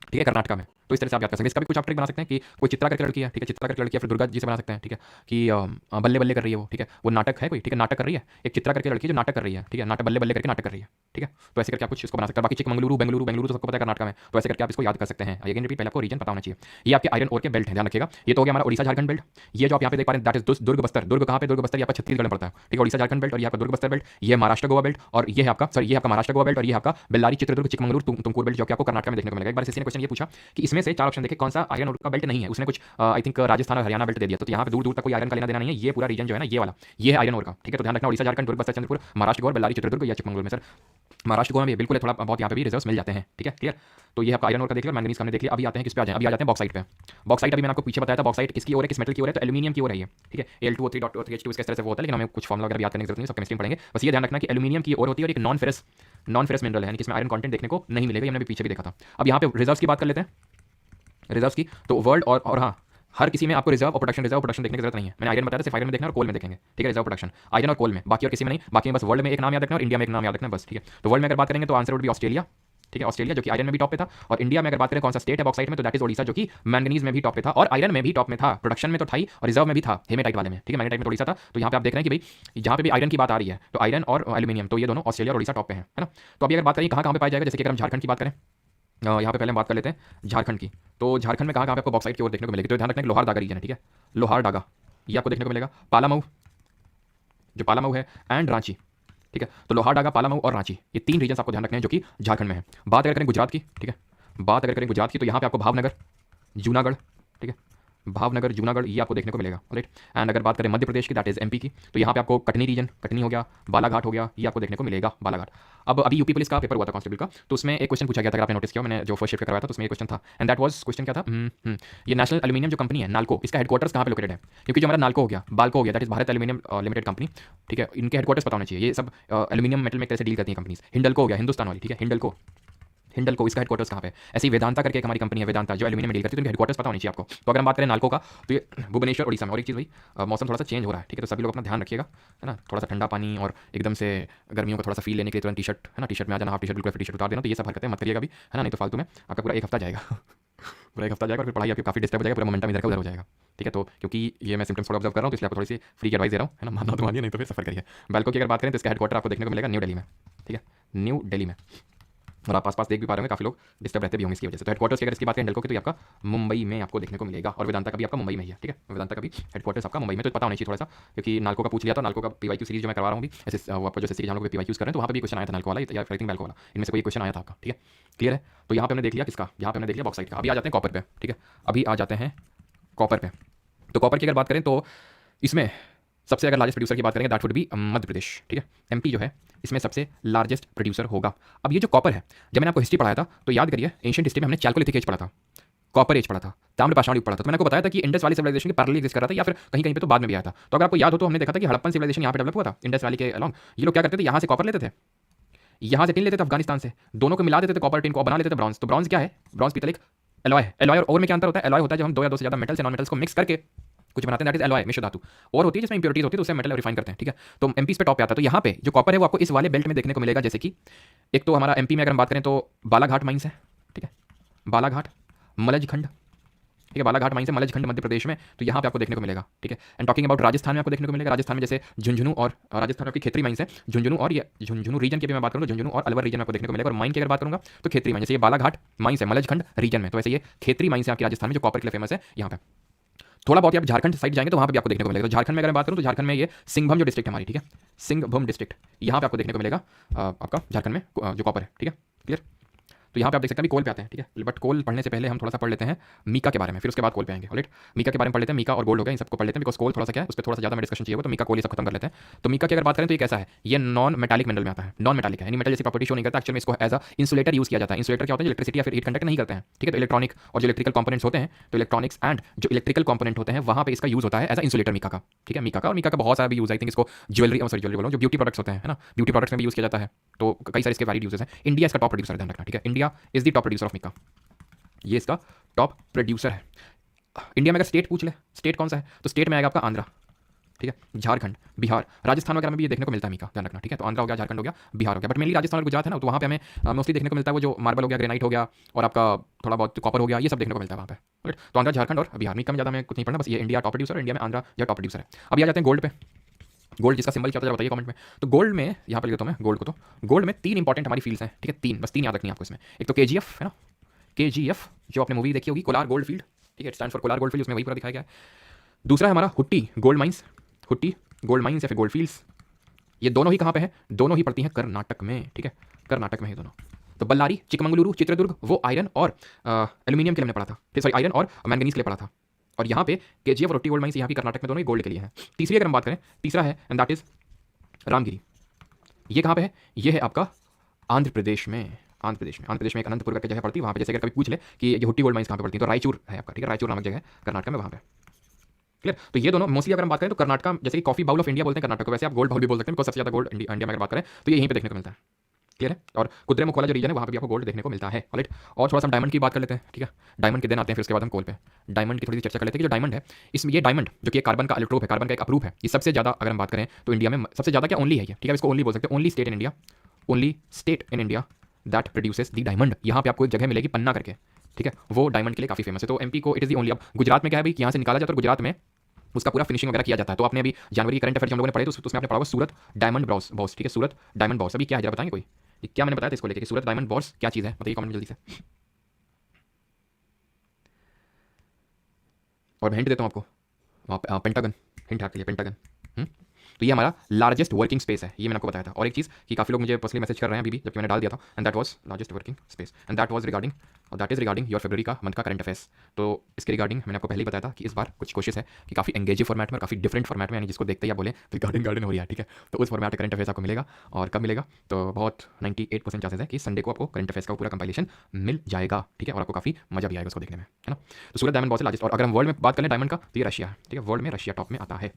ठीक है, कर्नाटका में। तो इस तरह से आप याद कर सकते हैं। इसका भी कुछ आप ट्रिक बना सकते हैं कि कोई चित्रा करके लड़की है, ठीक है, चित्रा करके लड़की है, फिर दुर्गा जी से बना सकते हैं, ठीक है, कि बल्ले बल्ले कर रही है वो, ठीक है, वो नाटक है कोई, ठीक है, नाटक कर रही है, एक चित्रा करके लड़की जो नाटक कर रही है, ठीक है, नाटक बल्ले बल्ले करके नाटक कर रही है, ठीक है। तो ऐसे करके आप कुछ इसको बना सकते हैं। बाकी चिकमंगलुरु बेंगलुरु तो सबको पता है कर्नाटका में, तो ऐसे करके आप इसको याद कर सकते हैं। अगेन रिपीट, पहले आपको रीजन पता होना चाहिए। ये आपके आयरन ओर के बेल्ट है, ध्यान रखिएगा। ये तो हो गया हमारा ओडिशा झारखंड बेल्ट। ये जो आप यहाँ पे देख पा रहे हैं दैट इज दुर्ग बस्तर। दुर्ग कहाँ पे, दुर्ग बस्तर ये आपका छत्तीसगढ़ में पड़ता है, ठीक है, ओडिशा झारखंड बेल्ट, और ये आपका दुर्ग बस्तर बेल्ट, ये महाराष्ट्र गोवा बेल्ट, और ये है आपका ये आपका महाराष्ट्र गोवा बेल्ट, और ये आपका बेल्लारी चित्रदुर्ग चिकमंगलुरु तुमकुर बेल्ट जो कि आपको कर्नाटक में देखने को मिलेगा। एक बार किसी ने क्वेश्चन ये पूछा कि इसमें से 4 ऑप्शन देखे कौन सा आयरन का बेल्ट नहीं है, उसने कुछ आई थिंक राजस्थान और हरियाणा बेल्ट दे दिया, तो यहाँ पे दूर दूर तक कोई आयरन का लेना देना नहीं है। ये पूरा रीजन जो है ना ये वाला, ये है आयरन ओर का, ठीक है। तो ध्यान रखना ओडिशा झारखंड दुर्ग बस्तर चंद्रपुर महाराष्ट्र गोवा बेल्लारी चित्रदुर्ग या चिकमंगलुरु में। सर महाराष्ट्र गोवा में बिल्कुल थोड़ा बहुत यहाँ पे भी रिजर्व्स मिल जाते हैं, ठीक है, क्लियर। तो ये आपका आयरन ओर का देख लिया, मैंगनीज का हमने देख लिया। अभी आते हैं किस पे आ जाए, अभी आ जाते हैं बॉक्साइट पे। बॉक्साइट अभी मैंने आपको पीछे बताया था, बॉक्साइट किसकी ओर है, किस मेटल की ओर है, तो एल्यूमिनियम की ओर है ये, ठीक है। Al2O3.3H2 इस तरह से होता है, लेकिन हमें कुछ फॉर्मुला वगैरह याद करने की जरूरत नहीं, सब केमिस्ट्री में पढ़ेंगे। बस ये ध्यान रखना कि एल्यूमिनियम की ओर होती है और एक नॉन फेरस मिनरल है, यानी कि इसमें आयरन कंटेंट देखने को नहीं मिलेगा, हमने भी पीछे भी देखा था। अब यहाँ पे रिजर्व्स की बात कर लेते हैं, रिजर्व्स की। तो वर्ल्ड और हाँ, हर किसी में आपको रिजर्व और प्रोडक्शन देखने की जरूरत नहीं है। मैंने आयरन बताया था, सिर्फ आयरन में देखना और कोल में देखेंगे, ठीक है, रिजर्व प्रोडक्शन आयरन और कोल में, बाकी और किसी में नहीं। बाकी में बस वर्ल्ड में एक नाम याद रखना और इंडिया में एक नाम याद रखना, बस, ठीक है। तो वर्ल्ड में अगर बात करेंगे तो आंसर वुड बी ऑस्ट्रेलिया, ठीक है, ऑस्ट्रेलिया जो कि आयरन में भी टॉप पे था। और इंडिया में अगर बात करें कौन सा स्टेट है बॉक्साइट में, तो दैट इज ओडिशा, जो कि मैंगनीज में भी टॉप पे था और आयरन में भी टॉप में था। प्रोडक्शन में तो था ही और रिजर्व में भी था हेमेटाइट वाले में, ठीक है, मैग्नेटाइट में ओडिशा था। तो यहाँ पे आप देख रहे हैं कि भाई जहाँ पे भी आयरन की बात आ रही है तो आयरन और एल्यूमिनियम, तो ये दोनों ऑस्ट्रेलिया और ओडिशा टॉप पे है ना। तो अभी अगर बात करें कहाँ पे पाया जाएगा, जैसे कि अगर हम झारखंड की बात करें, यहाँ पे पहले हम बात कर लेते हैं झारखंड की। तो झारखंड में कहाँ पे आपको बॉक्साइट की ओर देखने को मिलेगी, तो ध्यान रखना कि लोहारदागा रीजन है, ठीक है, लोहारदागा ये आपको देखने को मिलेगा। पालामऊ, जो पालामऊ है, एंड रांची, ठीक है। तो लोहारदागा, पालामऊ और रांची, ये 3 रीजन आपको ध्यान रखने हैं जो कि झारखंड में है। बात अगर करें गुजरात की, ठीक है, बात अगर करें गुजरात की, तो यहाँ पे आपको भावनगर, जूनागढ़, ठीक है, भावनगर, जूनागढ़ ये आपको देखने को मिलेगा, राइट। एंड अगर बात करें मध्य प्रदेश की, दैट इज एमपी की, तो यहाँ पे आपको कटनी रीजन, कटनी हो गया, बालाघाट हो गया, ये आपको देखने को मिलेगा, बालाघाट। अब अभी यूपी पुलिस का पेपर हुआ था कांस्टेबल का, तो उसमें एक क्वेश्चन पूछा गया था, अगर आपने नोटिस किया, मैंने जो फर्स्ट शिफ्ट करवाया था तो उसमें एक क्वेश्चन था, एंड दैट वाज क्वेश्चन क्या था, ये नेशनल एल्यूमिनियम जो कंपनी है नाल्को, इसका हेडक्वार्टर्स कहाँ पे लोकेटेड है। क्योंकि जो हमारा नाल्को हो गया, बाल्को हो गया, that is Bharat aluminium limited company, ठीक है, इनके हेडक्वार्टर्स पता होने चाहिए। ये सब एल्यूमिनियम मेटल में एक तरह से डील करती है कंपनीज। हिंडल्को हो गया, हिंदुस्तान वाली, ठीक है, हिंडल्को, हिंडल्को इसका हेडक्वार्टर्स कहाँ पे है। ऐसी वेदांता करके एक हमारी कंपनी है, वेदांता, जो एल्यूमिनियम में डील करती है, तो इनके हेडक्वार्टर्स पता होनी चाहिए आपको। तो अगर हम बात करें नाल्को का, तो ये भुवनेश्वर ओडिशा में। और एक चीज़ भाई, मौसम थोड़ा सा चेंज हो रहा है, ठीक है, तो सभी लोग अपना ध्यान रखिएगा, है ना। थोड़ा सा ठंडा पानी और एकदम से गर्मियों का थोड़ा सा फील लेने के लिए तुरंत टी शर्ट, है ना, टी शर्ट में आ जाना, हाफ टी शर्ट बिल्कुल टी शर्ट उतार देना, तो ये सब हरकतें मत करिएगा भी, है ना, नहीं तो फालतू में आपका पूरा एक हफ्ता जाएगा पूरा एक हफ्ता जाएगा और फिर पढ़ाई आपकी काफी डिस्टर्ब हो जाएगा, पूरा मोमेंटम इधर का उधर हो जाएगा, ठीक है। तो क्योंकि ये मैं सिम्टम्स थोड़ा ऑब्जर्व कर रहा हूँ, तो इसलिए आपको थोड़ी सी फ्री की एडवाइस दे रहा हूँ, है ना, मानना तो मानिए, नहीं तो फिर सफर करिए। बैल्को की अगर बात करें तो इसका हेडक्वार्टर आपको देखने को मिलेगा न्यू दिल्ली में, ठीक है, न्यू दिल्ली में। और आप आसपास देख भी पा रहे होंगे, काफी लोग डिस्टर्ब रहते भी होंगे इसकी वजह से। तो हेडक्वार्टर्स की अगर इसकी बात करें हिंडल्को की, तो ये आपका मुंबई में आपको देखने को मिलेगा, और वेदांता का भी आपका मुंबई में ही है, ठीक है, वेदांता का भी हेडक्वार्टर्स आपका मुंबई में। तो पता होना चाहिए थोड़ा सा, क्योंकि नाल्को का पूछ लिया था, नाल्को का पीवाईक्यू सीरीज जो मैं करवा रहा हूँ भी, ऐसे वो आपको जो सीरीज हम लोग पीवाईक्यूज कर रहे हैं, तो वहाँ पे भी क्वेश्चन आया था नाल्को वाला या आई थिंक बैल्को वाला, इनमें से कोई क्वेश्चन आया था आपका, ठीक है, क्लियर है। तो यहाँ पे हमने देख लिया किसका, यहाँ पे हमने देख लिया बॉक्साइट का। अभी आ जाते हैं कॉपर पे, ठीक है, अभी आ जाते हैं कॉपर पे। तो कॉपर की अगर बात करें तो इसमें सबसे अगर लार्जेस्ट प्रोड्यूसर की बात करेंगे, that would be Madhya Pradesh, ठीक है, एमपी जो है इसमें सबसे लार्जेस्ट प्रोड्यूसर होगा। अब ये जो कॉपर है, जब मैंने आपको हिस्ट्री पढ़ाया था तो याद करिए, एंशिएंट हिस्ट्री में हमने चालकोलिथिक एज पढ़ा था, कॉपर एज पढ़ा था, ताम्रपाषाण युग पढ़ा था। तो मैंने आपको बताया था कि इंडस वैली सिविलाइजेशन के पैरेलल एग्जिस्ट कर रहा था, या फिर कहीं कहीं पे तो बाद में भी आया था। तो अगर आपको याद हो तो हमने देखा था कि हड़प्पन सिविलाइजेशन यहाँ पे डेवलप हुआ था इंडस वैली के अलॉन्ग। ये लोग क्या करते थे, यहाँ से कॉपर लेते थे, यहाँ से टिन लेते थे अफगानिस्तान से, दोनों को मिला देते थे कॉपर टिन को, बना लेते थे ब्रॉन्ज। तो ब्रॉन्ज क्या है, ब्रॉन्ज पीतल एक एलॉय है। एलॉय और में क्या अंतर होता है, एलॉय होता है जब हम 2 या 2 से ज़्यादा मेटल्स या नॉन मेटल्स को मिक्स करके कुछ बनाते हैं, दैट इज एलॉय, मिश्र धातु। और होती है जिसमें इंप्योरिटीज होती है, तो उससे मेटल रिफाइन करते हैं, ठीक है। तो एमपी पे टॉप पे आता है। तो यहाँ पे जो कॉपर है वो आपको इस वाले बेल्ट में देखने को मिलेगा, जैसे कि एक तो हमारा एमपी में अगर हम बात करें तो बालाघाट माइंस है, ठीक है, बालाघाट, मलजखंड, ठीक है, बालाघाट माइंस है, मलजखंड मध्य प्रदेश में, तो यहाँ पे आपको देखने को मिलेगा, ठीक है। एंड टॉकिंग अबाउट राजस्थान में आपको देखने को मिलेगा, राजस्थान में जैसे झुंझुनू, और राजस्थान में आपकी खेतरी माइंस है, झुंझुनू, और ये झुंझुनू रीजन की भी मैं बात करूँ तो झुंझुनू और अलवर रीजन में आपको देखने को मिलेगा। और माइन की अगर बात करूँगा तो खेतरी माइन, जैसे ये बालाघाट माइंस है मलजखंड रीजन में, तो वैसे ये खेतरी माइंस है आपकी राजस्थान में, जो कॉपर के लिए फेमस है। यहाँ पे थोड़ा बहुत आप झारखंड साइड जाएंगे तो वहाँ पे भी आपको देखने को मिलेगा। तो झारखंड में अगर मैं बात करूँ तो झारखंड में ये सिंहभूम जो डिस्ट्रिक्ट है हमारी, ठीक है, सिंहभूम डिस्ट्रिक्ट, यहाँ पे आपको देखने को मिलेगा आपका झारखंड में जो कॉपर है, ठीक है, क्लियर। तो यहाँ पे आप देख सकते हैं, कोल पे आते हैं, ठीक है, बट कोल पढ़ने से पहले हम थोड़ा सा पढ़ लेते हैं मीका के बारे में, फिर उसके बाद कोल पे आएंगे। ऑलराइट, मीका के बारे में पढ़ लेते हैं, मीका और गोल्ड हो गया, इन सबको पढ़ लेते हैं, बिकॉज कोल थोड़ा सा क्या है, उस पर थोड़ा सा ज़्यादा डिस्कशन चाहिए होगा, तो मीका कोल ये सब खत्म कर लेते हैं। तो मीका की अगर बात करें तो ये कैसा है, ये नॉन मेटालिक मिनरल में आता है, नॉन मेटालिक है, यानी मेटल जैसी प्रॉपर्टी शो नहीं करता, एक्चुअली में इसको एज अ इंसुलेटर यूज किया जाता है। इंसुलेटर क्या होता है, इलेक्ट्रिसिटी या फिर हीट कंडक्ट नहीं करते हैं, ठीक है। तो इलेक्ट्रॉनिक और जो इलेक्ट्रिकल कंपोनेंट्स होते हैं, तो इलेक्ट्रॉनिक्स एंड जो इलेक्ट्रिकल कंपोनेंट होते हैं वहाँ पे इसका यूज होता है एज अ इंसुलेटर मीका का, ठीक है, मीका का। और मीका का बहुत सारा भी यूज, आई थिंक इसको ज्वेलरी बोलो, जो ब्यूटी प्रोडक्ट्स होते हैं, है ना, ब्यूटी प्रोडक्ट्स में भी यूज किया जाता है, तो कई सारे इसके वैलिड यूजेस हैं। इंडिया इसका टॉप प्रोड्यूसर है, ध्यान रखना, ठीक है, India is the top producer of mica, ये इसका टॉप प्रोड्यूसर है। इंडिया में अगर स्टेट पूछ ले, स्टेट कौन सा है, तो स्टेट में आएगा आपका आंध्रा, ठीक है, झारखंड, बिहार, राजस्थान वगैरह में भी ये देखने को मिलता है मीका, ध्यान रखना, ठीक है। तो आंध्रा हो गया, झारखंड हो गया, बिहार हो गया, बट मेनली राजस्थान और गुजरात है ना, तो वहाँ पे हमें मोस्टली देखने को मिलता है वो जो मार्बल हो गया, ग्रेनाइट हो गया, और आपका थोड़ा बहुत कॉपर हो गया, ये सब देखने को मिलता है वहाँ पे। तो आंध्रा, झारखंड और बिहार, मीका में ज़्यादा मैं कुछ नहीं पढ़ना, बस ये इंडिया टॉप प्रोड्यूसर, इंडिया में आंध्रा या टॉप प्रोड्यूसर है। अभी आ जाते हैं गोल्ड पे। गोल्ड जिसका सिंबल क्या होता है बताइए कमेंट में। तो गोल्ड में यहाँ पर लिखता हूँ मैं गोल्ड को, तो गोल्ड में 3 इंपॉर्टेंट हमारी फील्ड्स हैं, ठीक है, 3 बस 3 याद रखनी है आपको इसमें। एक तो केजीएफ है ना, केजीएफ जो आपने मूवी देखी होगी, कोलार गोल्ड फील्ड, ठीक है, stand for Kolar gold field, उसमें वही पूरा दिखाया गया है। दूसरा है हमारा Hutti gold mines, Hutti gold mines या फिर गोल्ड फील्ड्स, ये दोनों ही कहाँ पे है, दोनों ही पड़ती हैं कर्नाटक में, ठीक है, कर्नाटक में है दोनों। तो बल्लारी, चिकमंगलुरु, चित्रदुर्ग वो आयरन और एल्यूमिनियम के लिए हमने पढ़ा था, ठीक, सॉरी आयरन और मैंगनीज के लिए पढ़ा था। और यहाँ पे केजीएफ और हुट्टी गोल्ड माइंस यहाँ की कर्नाटक में दोनों ही गोल्ड के लिए हैं। तीसरी अगर हम बात करें, तीसरा है एंड दैट इज रामगिरी, ये कहाँ पे है, ये है आपका आंध्र प्रदेश में, आंध्र प्रदेश में एक अनंतपुर करके जगह पड़ती है, वहाँ पे जैसे अगर कभी पूछ ले कि ये हुट्टी गोल्ड माइंस कहाँ पे पड़ती है, तो रायचूर है आपका, ठीक है, रायचूर नामक जगह है कर्नाटक में, वहाँ पे, क्लियर। तो ये दोनों मोस्टली अगर हम बात करें तो कर्नाटक, जैसे कि कॉफी बाउल ऑफ इंडिया बोलते हैं कर्नाटक को, वैसे आप गोल्ड बाउल भी बोल सकते हैं, बिकॉज सबसे ज़्यादा गोल्ड इंडिया में अगर बात करें तो ये यहीं पे देखने को मिलता है, क्लियर है। और कुद्रेमुख वाला जो रीजन है वहाँ पे भी आपको गोल्ड देखने को मिलता है, ऑलराइट। और थोड़ा सा डायमंड की बात कर लेते हैं, ठीक है, डायमंड के दिन आते हैं, फिर उसके बाद हम कोल पे डायमंड की थोड़ी सी चर्चा कर लेते हैं कि जो डायमंड है, इसमें ये डायमंड जो कि कार्बन का अल्ट्रोप है, कार्बन का एक अप्रूप है, ये सबसे ज़्यादा अगर हम बात करें तो इंडिया में सबसे ज़्यादा क्या ओनली है ये, ठीक है, इसको ओनली बोल सकते हैं, only state in India, only state in India that produces the diamond. यहाँ पे आपको एक जगह मिलेगी पन्ना करके, ठीक है, वो डायमंड के लिए काफ़ी फेमस है। तो एमपी को इट इज़ दी ओनली। अब गुजरात में क्या है भाई, यहाँ से निकाला जाता है और गुजरात में उसका पूरा फिनिशिंग वगैरह किया जाता है। तो आपने अभी जनवरी करंट अफेयर हम लोगों ने पढ़े तो उसमें आपने पढ़ा होगा सूरत डायमंड बॉस, ठीक है, सूरत डायमंड बॉस। अभी क्या है जरा बताएंगे कोई, ये क्या मैंने बताया था इसको लेके कि सूरत डायमंड बॉस क्या चीज़ है, बताइए कमेंट में जल्दी से। और मैं हिंट देता हूँ आपको, पेंटागन, हिंट आपके लिए, पेंटागन। तो ये हमारा लार्जेस्ट वर्किंग स्पेस है, ये मैंने आपको बताया था। और एक चीज़ कि काफ़ी लोग मुझे पर्सनली मैसेज कर रहे हैं अभी भी, जबकि मैंने डाल दिया था, and that was largest working space, and that was regarding, that is regarding your February का मंथ का करंट अफेयर्स। तो इसके रिगार्डिंग मैंने आपको पहले ही बताया था कि इस बार कुछ कोशिश है कि काफ़ी एंगेजिव फॉर्मेट में और काफ़ी डिफरेंट फॉर्मेट में, यानी जिसको देखते ही आप बोले तो गार्डन हो रही है, ठीक है, तो उस फॉर्मेट का करंट अफेयर्स आपको मिलेगा। और कब मिलेगा, तो बहुत 98% चांसेस है कि संडे को आपको करंट अफेयर्स का पूरा कंपाइलेशन मिल जाएगा, ठीक है, और आपको काफ़ी मजा भी आएगा उसको देखने में, है ना। तो सूरत डायमंड बहुत लार्जेस्ट। और अगर हम वर्ल्ड में बात करें डायमंड का, तो ये रशिया है, ठीक है, वर्ल्ड में रशिया टॉप में आता है।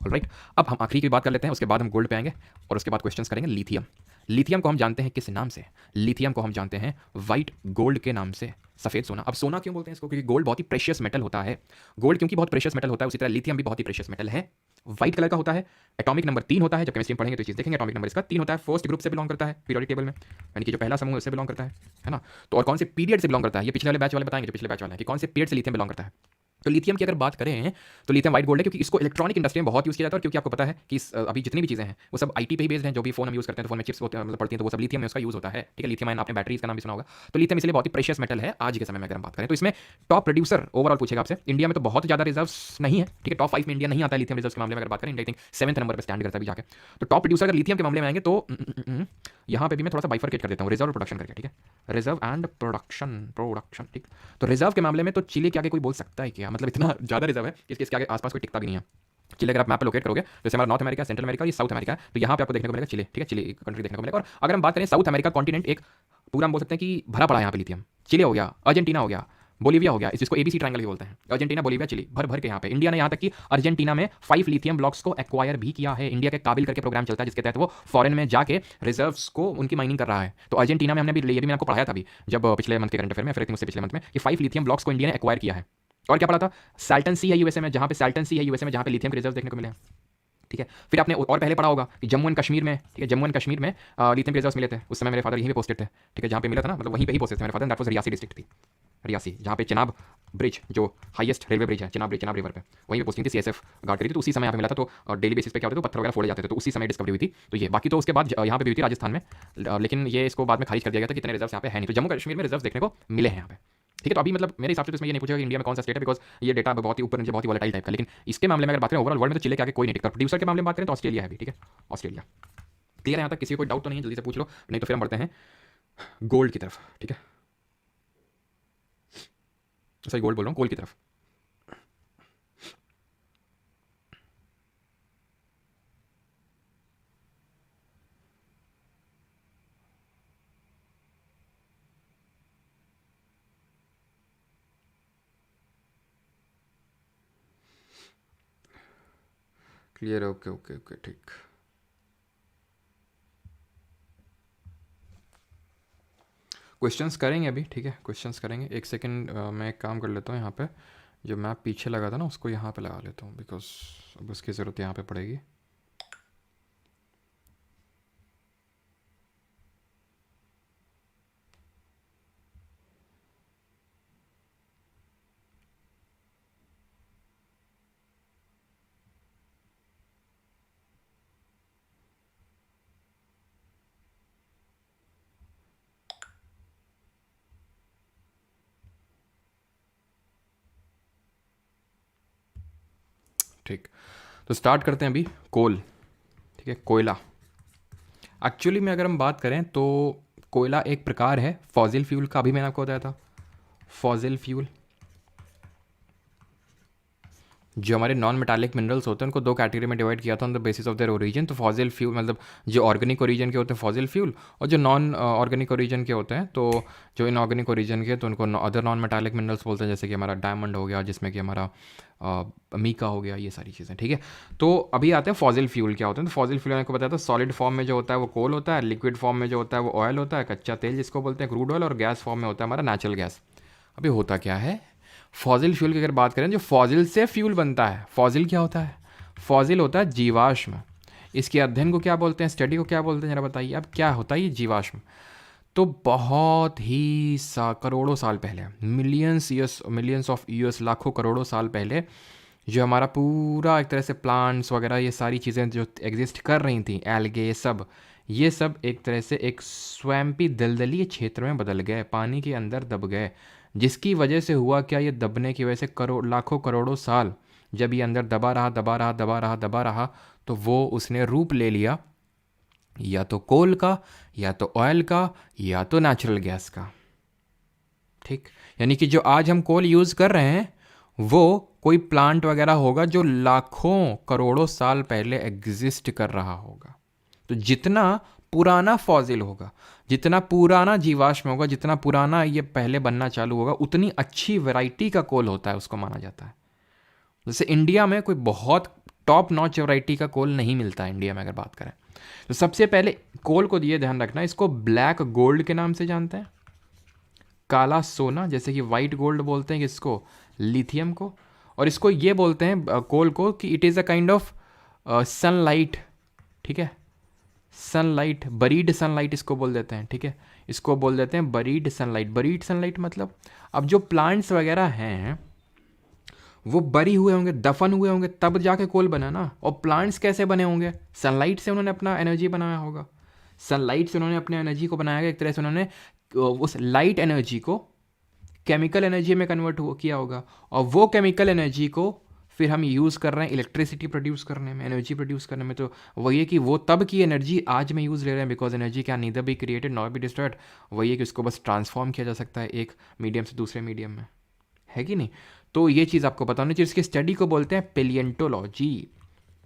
ऑलराइट, अब हम आखिरी की बात कर लेते हैं, उसके बाद हम गोल्ड पे आएंगे और उसके बाद क्वेश्चंस करेंगे लिथियम। लिथियम को हम जानते हैं किस नाम से, लिथियम को हम जानते हैं वाइट गोल्ड के नाम से, सफेद सोना। अब सोना क्यों बोलते हैं इसको, क्योंकि गोल्ड बहुत ही प्रेशियस मेटल होता है, गोल्ड क्योंकि बहुत प्रेशियस मेटल होता है, उसी तरह लिथियम भी बहुत ही प्रेशियस मेटल है, व्हाइट कलर का होता है, एटॉमिक नंबर 3 होता है। जब केमिस्ट्री में पढ़ेंगे तो चीज़ देखेंगे, एटॉमिक नंबर इसका 3 होता है, फर्स्ट ग्रुप से बिलोंग करता है पीरियोडिक टेबल में, यानी कि जो पहला समूह उससे बिलोंग करता है ना। तो और कौन से पीरियड से बिलोंग करता है, ये पिछले वाले बैच वाले बताएंगे, जो पिछले बैच वाले हैं, कि कौन से पीरियड से लिथियम बिलोंग करता है। तो लिथियम की अगर बात करें तो लिथियम वाइट गोल्ड है, क्योंकि इसको इलेक्ट्रॉनिक इंडस्ट्री में बहुत यूज़ किया जाता है, और क्योंकि आपको पता है कि अभी जितनी भी चीज़ें हैं वो सब आईटी पे ही बेस्ड हैं। जो भी फोन हम यूज़ करते हैं तो फोन में चिप्स होते हैं, मतलब पड़ती हैं, तो वो सब लिथियम में उसका यूज़ होता है, ठीक है। लिथियम आयन आपने बैटरीज का नाम भी सुना होगा। तो लिथियम इसलिए बहुत ही प्रेशियस मेटल है आज के समय में अगर हम बात करें। तो इसमें टॉप प्रोड्यूसर ओवरऑल पूछेगा आपसे, इंडिया में तो बहुत ज़्यादा रिजर्व्स नहीं है, ठीक है, टॉप 5 में इंडिया नहीं आता है लिथियम रिजर्व्स के मामले में अगर बात करें। India I think 7th number पर स्टैंड करता है अभी जाके। तो टॉप प्रोड्यूसर अगर लिथियम के मामले में आएंगे तो यहाँ पे भी मैं थोड़ा सा बाइफरकेट कर देता हूँ, रिजर्व प्रोडक्शन करके, ठीक है, रिजर्व एंड प्रोडक्शन, ठीक। तो रिजर्व के मामले में तो चिली के आगे कोई बोल सकता है क्या, मतलब इतना ज़्यादा रिजर्व है कि इसके आगे आसपास कोई टिकता भी नहीं है। चिली अगर आप मैप पे लोकेट करोगे, जैसे हमारा नॉर्थ अमेरिका, सेंट्रल अमेरिका, ये साउथ अमेरिका है, तो यहाँ पे आपको देखने को मिलेगा चिली, ठीक है, चिली कंट्री देखने को मिलेगा। और अगर हम बात करें साउथ अमेरिका कॉन्टिनेंट, एक पूरा हम बोल सकते हैं कि भरा पड़ा है यहाँ पे लिथियम। चिली हो गया, अर्जेंटीना हो गया, बोलीविया हो गया, इसको एबीसी ट्रायंगल भी बोलते हैं, अर्जेंटीना, बोलीविया, चिली, भर भर के यहाँ पे। इंडिया ने यहाँ तक कि अर्जेंटीना में 5 लिथियम ब्लॉक्स को एक्वायर भी किया है। इंडिया के काबिल करके प्रोग्राम चलता है, जिसके तहत वो फॉरेन में जाके रिजर्व्स को उनकी माइनिंग कर रहा है। तो अर्जेंटीना में हमने भी, ये भी मैंने आपको पढ़ाया था अभी जब पिछले मंथ के करंट अफेयर में, फिर उससे पिछले मंथ में, कि 5 लिथियम ब्लॉक्स को इंडिया ने एक्वायर किया है। और क्या पढ़ा था, सैल्टन सी है यूएसए में, जहाँ पे सैल्टन सी है यूएसए में, जहाँ पे लिथियम के रिजर्व देखने को मिले हैं, ठीक है। फिर आपने और पहले पढ़ा होगा कि जम्मू एंड कश्मीर में, ठीक है, जम्मू एंड कश्मीर में लिथियम के रिजर्व्स मिले थे। उस समय मेरे फादर यहीं पे पोस्टेड थे, ठीक है, जहाँ पे मिला था ना, मतलब वहीं पे ही पोस्टेड थे मेरे father. That was Reasi district थी, रियासी, जहाँ पे चिनाब ब्रिज, जो हाईएस्ट रेलवे ब्रिज है, चिनाब ब्रिज, चिनाब रिवर पे, वहीं पे पोस्टिंग थी, सीएसएफ गार्ड करी थी। तो उसी समय यहाँ पे मिला था। तो डेली बेसिस पे क्या होता है, तो पत्थर वगैरह फोड़े जाते थे, तो उसी समय डिस्कवरी हुई थी। तो ये बाकी तो उसके बाद यहाँ पे भी हुई थी राजस्थान में, लेकिन ये इसको बाद में खारिज कर दिया गया था कि इतने रिजर्व यहाँ पे है नहीं। तो जम्मू कश्मीर में रिजर्व देखने को मिले हैं यहाँ पे, ठीक है। तो अभी मतलब मेरे हिसाब से तो इसमें ये नहीं पूछेगा कि इंडिया में कौन सा स्टेट है, बिकॉज ये डेटा बहुत ही ऊपर नीचे, बहुत ही वॉलेटाइल टाइप का। लेकिन इसके मामले में अगर बात करें ओवरऑल वर्ल्ड में, तो चिली के आगे कोई नहीं टिकता। प्रोड्यूसर के मामले में बात करें तो ऑस्ट्रेलिया है भी, ठीक है, ऑस्ट्रेलिया। क्लियर है यहाँ तक, किसी को कोई डाउट तो नहीं है, जल्दी से पूछ लो, नहीं तो फिर हम बढ़ते हैं गोल्ड की तरफ, ठीक है, सॉरी गोल्ड बोल रहा हूँ, कोल की तरफ। क्लियर, ओके ओके ओके, ठीक। क्वेश्चंस करेंगे अभी, ठीक है, क्वेश्चंस करेंगे। एक सेकंड, मैं एक काम कर लेता हूँ, यहाँ पे जो मैप पीछे लगा था ना उसको यहाँ पे लगा लेता हूँ, बिकॉज अब उसकी ज़रूरत यहाँ पे पड़ेगी। ठीक, तो स्टार्ट करते हैं अभी कोल, ठीक है, कोयला। एक्चुअली में अगर हम बात करें तो कोयला एक प्रकार है फॉसिल फ्यूल का, अभी मैंने आपको बताया था फॉसिल फ्यूल। जो हमारे नॉन मेटालिक मिनरल्स होते हैं उनको 2 कैटेगरी में डिवाइड किया था on the basis of their origin. तो फॉसिल फ्यूल मतलब जो ऑर्गेनिक ओरिजिन के होते हैं फॉसिल फ्यूल, और जो नॉन ऑर्गेनिक ओरिजिन के होते हैं, तो जो इनऑर्गेनिक ओरिजिन के तो उनको अदर नॉन मेटालिक मिनरल्स बोलते हैं, जैसे कि हमारा डायमंड हो गया, जिसमें कि हमारा मीका हो गया, ये सारी चीज़ें, ठीक है। तो अभी आते हैं फॉसिल फ्यूल क्या होते हैं। तो फॉसिल फ्यूल मैंने को बताया था, सॉलिड फॉर्म में जो होता है वो कोल होता है, लिक्विड फॉर्म में जो होता है वो ऑयल होता है, कच्चा तेल जिसको बोलते हैं क्रूड ऑयल, और गैस फॉर्म में होता है हमारा नेचुरल गैस। अभी होता क्या है, फॉसिल फ्यूल की अगर बात करें, जो फॉसिल से फ्यूल बनता है, फॉसिल क्या होता है, फॉसिल होता है जीवाश्म। इसके अध्ययन को क्या बोलते हैं, स्टडी को क्या बोलते हैं, जरा बताइए अब क्या होता है ये जीवाश्म। तो बहुत ही करोड़ों साल पहले, मिलियंस ऑफ ईयर्स, लाखों करोड़ों साल पहले, जो हमारा पूरा एक तरह से प्लांट्स वगैरह ये सारी चीज़ें जो एग्जिस्ट कर रही थी, एल्गे, ये सब एक तरह से एक स्वैम्पी दलदली क्षेत्र में बदल गए, पानी के अंदर दब गए, जिसकी वजह से हुआ क्या, ये दबने की वजह से लाखों करोड़ों साल जब ये अंदर दबा रहा दबा रहा दबा रहा दबा रहा, तो वो उसने रूप ले लिया या तो कोल का, या तो ऑयल का, या तो नेचुरल गैस का। ठीक, यानी कि जो आज हम कोल यूज़ कर रहे हैं वो कोई प्लांट वगैरह होगा जो लाखों करोड़ों साल पहले एग्जिस्ट कर रहा होगा। तो जितना पुराना फॉसिल होगा, जितना पुराना जीवाश्म होगा, जितना पुराना ये पहले बनना चालू होगा, उतनी अच्छी वैरायटी का कोल होता है, उसको माना जाता है। जैसे इंडिया में कोई बहुत टॉप नॉच वैरायटी का कोल नहीं मिलता है इंडिया में अगर बात करें। तो सबसे पहले कोल को ये ध्यान रखना, इसको ब्लैक गोल्ड के नाम से जानते हैं, काला सोना, जैसे कि वाइट गोल्ड बोलते हैं किसको, लिथियम को। और इसको ये बोलते हैं कोल को कि it is a kind of sunlight. ठीक है, सनलाइट, बरीड सनलाइट इसको बोल देते हैं। ठीक है, इसको बोल देते हैं बरीड सनलाइट। बरीड सनलाइट मतलब अब जो प्लांट्स वगैरह हैं वो बरी हुए होंगे, दफन हुए होंगे, तब जाके कोल बना ना। और प्लांट्स कैसे बने होंगे, सनलाइट से उन्होंने अपना एनर्जी बनाया होगा, सनलाइट से उन्होंने अपने एनर्जी को बनाया, एक तरह से उन्होंने उस लाइट एनर्जी को केमिकल एनर्जी में कन्वर्ट किया होगा, और वो केमिकल एनर्जी को फिर हम यूज़ कर रहे हैं इलेक्ट्रिसिटी प्रोड्यूस करने में, एनर्जी प्रोड्यूस करने में। तो वही है कि वो तब की एनर्जी आज में यूज़ ले रहे हैं, because energy can neither be created not be destroyed. वही है कि उसको बस ट्रांसफॉर्म किया जा सकता है एक मीडियम से दूसरे मीडियम में, है कि नहीं। तो ये चीज़ आपको पता होनी चाहिए। इसकी स्टडी को बोलते हैं पेलिएंटोलॉजी,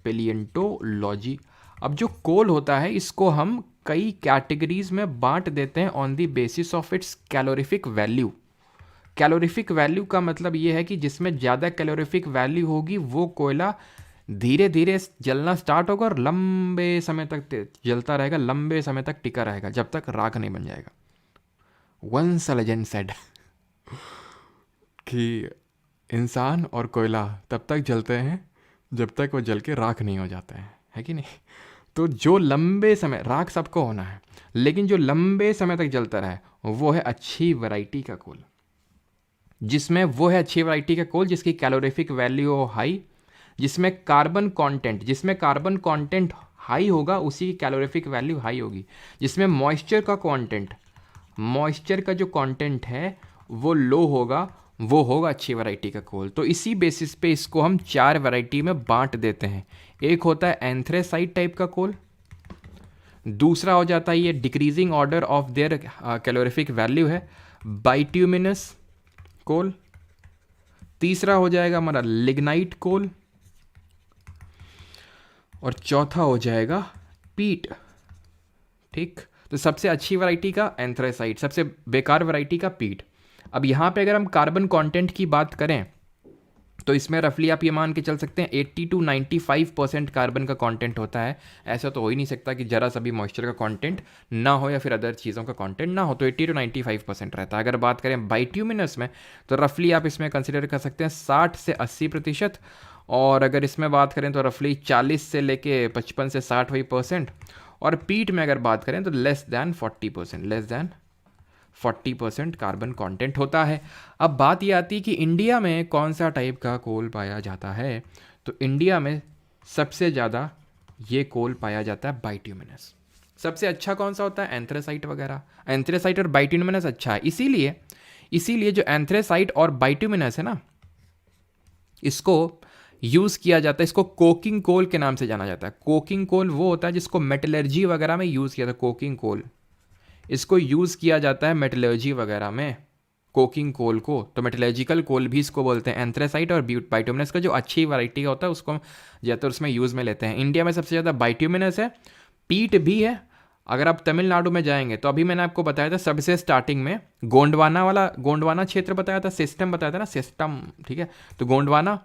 पेलिएंटोलॉजी। अब जो कोल होता है इसको हम कई कैटेगरीज में बांट देते हैं on the basis of its calorific value. Calorific value का मतलब ये है कि जिसमें ज़्यादा कैलोरीफिक वैल्यू होगी वो कोयला धीरे धीरे जलना स्टार्ट होगा और लंबे समय तक जलता रहेगा, लंबे समय तक टिका रहेगा, जब तक राख नहीं बन जाएगा। वंस अ लेजेंड सेड कि इंसान और कोयला तब तक जलते हैं जब तक वो जल के राख नहीं हो जाते हैं, है कि नहीं। तो जो लंबे समय, राख सबको होना है, लेकिन जो लंबे समय तक जलता रहे वो है अच्छी वैरायटी का कोल। जिसमें वो है अच्छी वैरायटी का कोल जिसकी कैलोरीफिक वैल्यू हो हाई, जिसमें कार्बन कंटेंट हाई होगा उसी की कैलोरीफिक वैल्यू हाई होगी। जिसमें मॉइस्चर का जो कंटेंट है वो लो होगा, वो होगा अच्छी वैरायटी का कोल। तो इसी बेसिस पे इसको हम 4 वैरायटी में बांट देते हैं। एक होता है एंथ्रेसाइट टाइप का कोल, दूसरा हो जाता है ये decreasing order of their calorific value है, बाइट्यूमिनस कोल। तीसरा हो जाएगा हमारा लिग्नाइट कोल, और चौथा हो जाएगा पीट। ठीक, तो सबसे अच्छी वैरायटी का एंथ्रेसाइट, सबसे बेकार वैरायटी का पीट। अब यहाँ पे अगर हम कार्बन कंटेंट की बात करें तो इसमें रफली आप ये मान के चल सकते हैं 80 to 95% कार्बन का कंटेंट होता है। ऐसा तो हो ही नहीं सकता कि जरा सा भी मॉइस्चर का कंटेंट ना हो या फिर अदर चीज़ों का कंटेंट ना हो, तो 80 to 95% रहता है। अगर बात करें बाइट्यूमिनस में तो रफली आप इसमें कंसिडर कर सकते हैं 60 से 80%, और अगर इसमें बात करें तो रफली 40 से लेके 55 से 60 वही %। और पीट में अगर बात करें तो लेस दैन 40% कार्बन कंटेंट होता है। अब बात ये आती है कि इंडिया में कौन सा टाइप का कोल पाया जाता है, तो इंडिया में सबसे ज़्यादा ये कोल पाया जाता है बाइट्यूमिनस। सबसे अच्छा कौन सा होता है, एंथ्रेसाइट वगैरह। एंथ्रेसाइट और बाइट्यूमिनस अच्छा है, इसीलिए जो एंथ्रेसाइट और बाइट्यूमिनस है ना, इसको यूज़ किया जाता है, इसको कोकिंग कोल के नाम से जाना जाता है। कोकिंग कोल वो होता है जिसको मेटलर्जी वगैरह में यूज़ किया जाता है, कोकिंग कोल। इसको यूज़ किया जाता है मेटलर्जी वगैरह में, कोकिंग कोल को। तो मेटलर्जिकल कोल भी इसको बोलते हैं। एंथ्रेसाइट और बाइट्यूमिनस का जो अच्छी वैरायटी का होता है उसको ज़्यादातर उसमें यूज़ में लेते हैं। इंडिया में सबसे ज़्यादा बाइट्यूमिनस है, पीट भी है। अगर आप तमिलनाडु में जाएंगे तो अभी मैंने आपको बताया था सबसे स्टार्टिंग में गोंडवाना क्षेत्र बताया था, सिस्टम बताया था ना, सिस्टम। ठीक है, तो गोंडवाना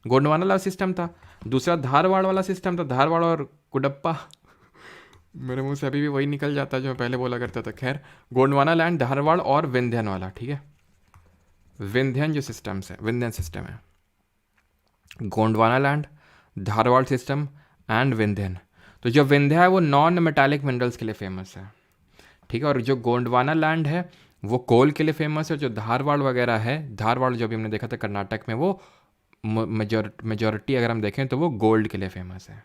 वाला सिस्टम था। दूसरा धारवाड़ वाला सिस्टम था, धारवाड़ और कुडप्पा। मेरे मुंह से अभी भी वही निकल जाता है जो मैं पहले बोला करता था। खैर, गोंडवाना लैंड, धारवाड़ और विंध्यन वाला। ठीक है, विंध्यन जो विंध्यन सिस्टम है, Gondwana land, Dharwad system and Vindhyan. तो जो विंध्या है वो नॉन मेटालिक मिनरल्स के लिए फेमस है। ठीक है। और जो गोंडवाना लैंड है वो कोल के लिए फेमस है। जो धारवाड़ वगैरह है, धारवाड़ जो भी हमने देखा था कर्नाटक में, वो मेजॉरिटी अगर हम देखें तो वो गोल्ड के लिए फेमस है।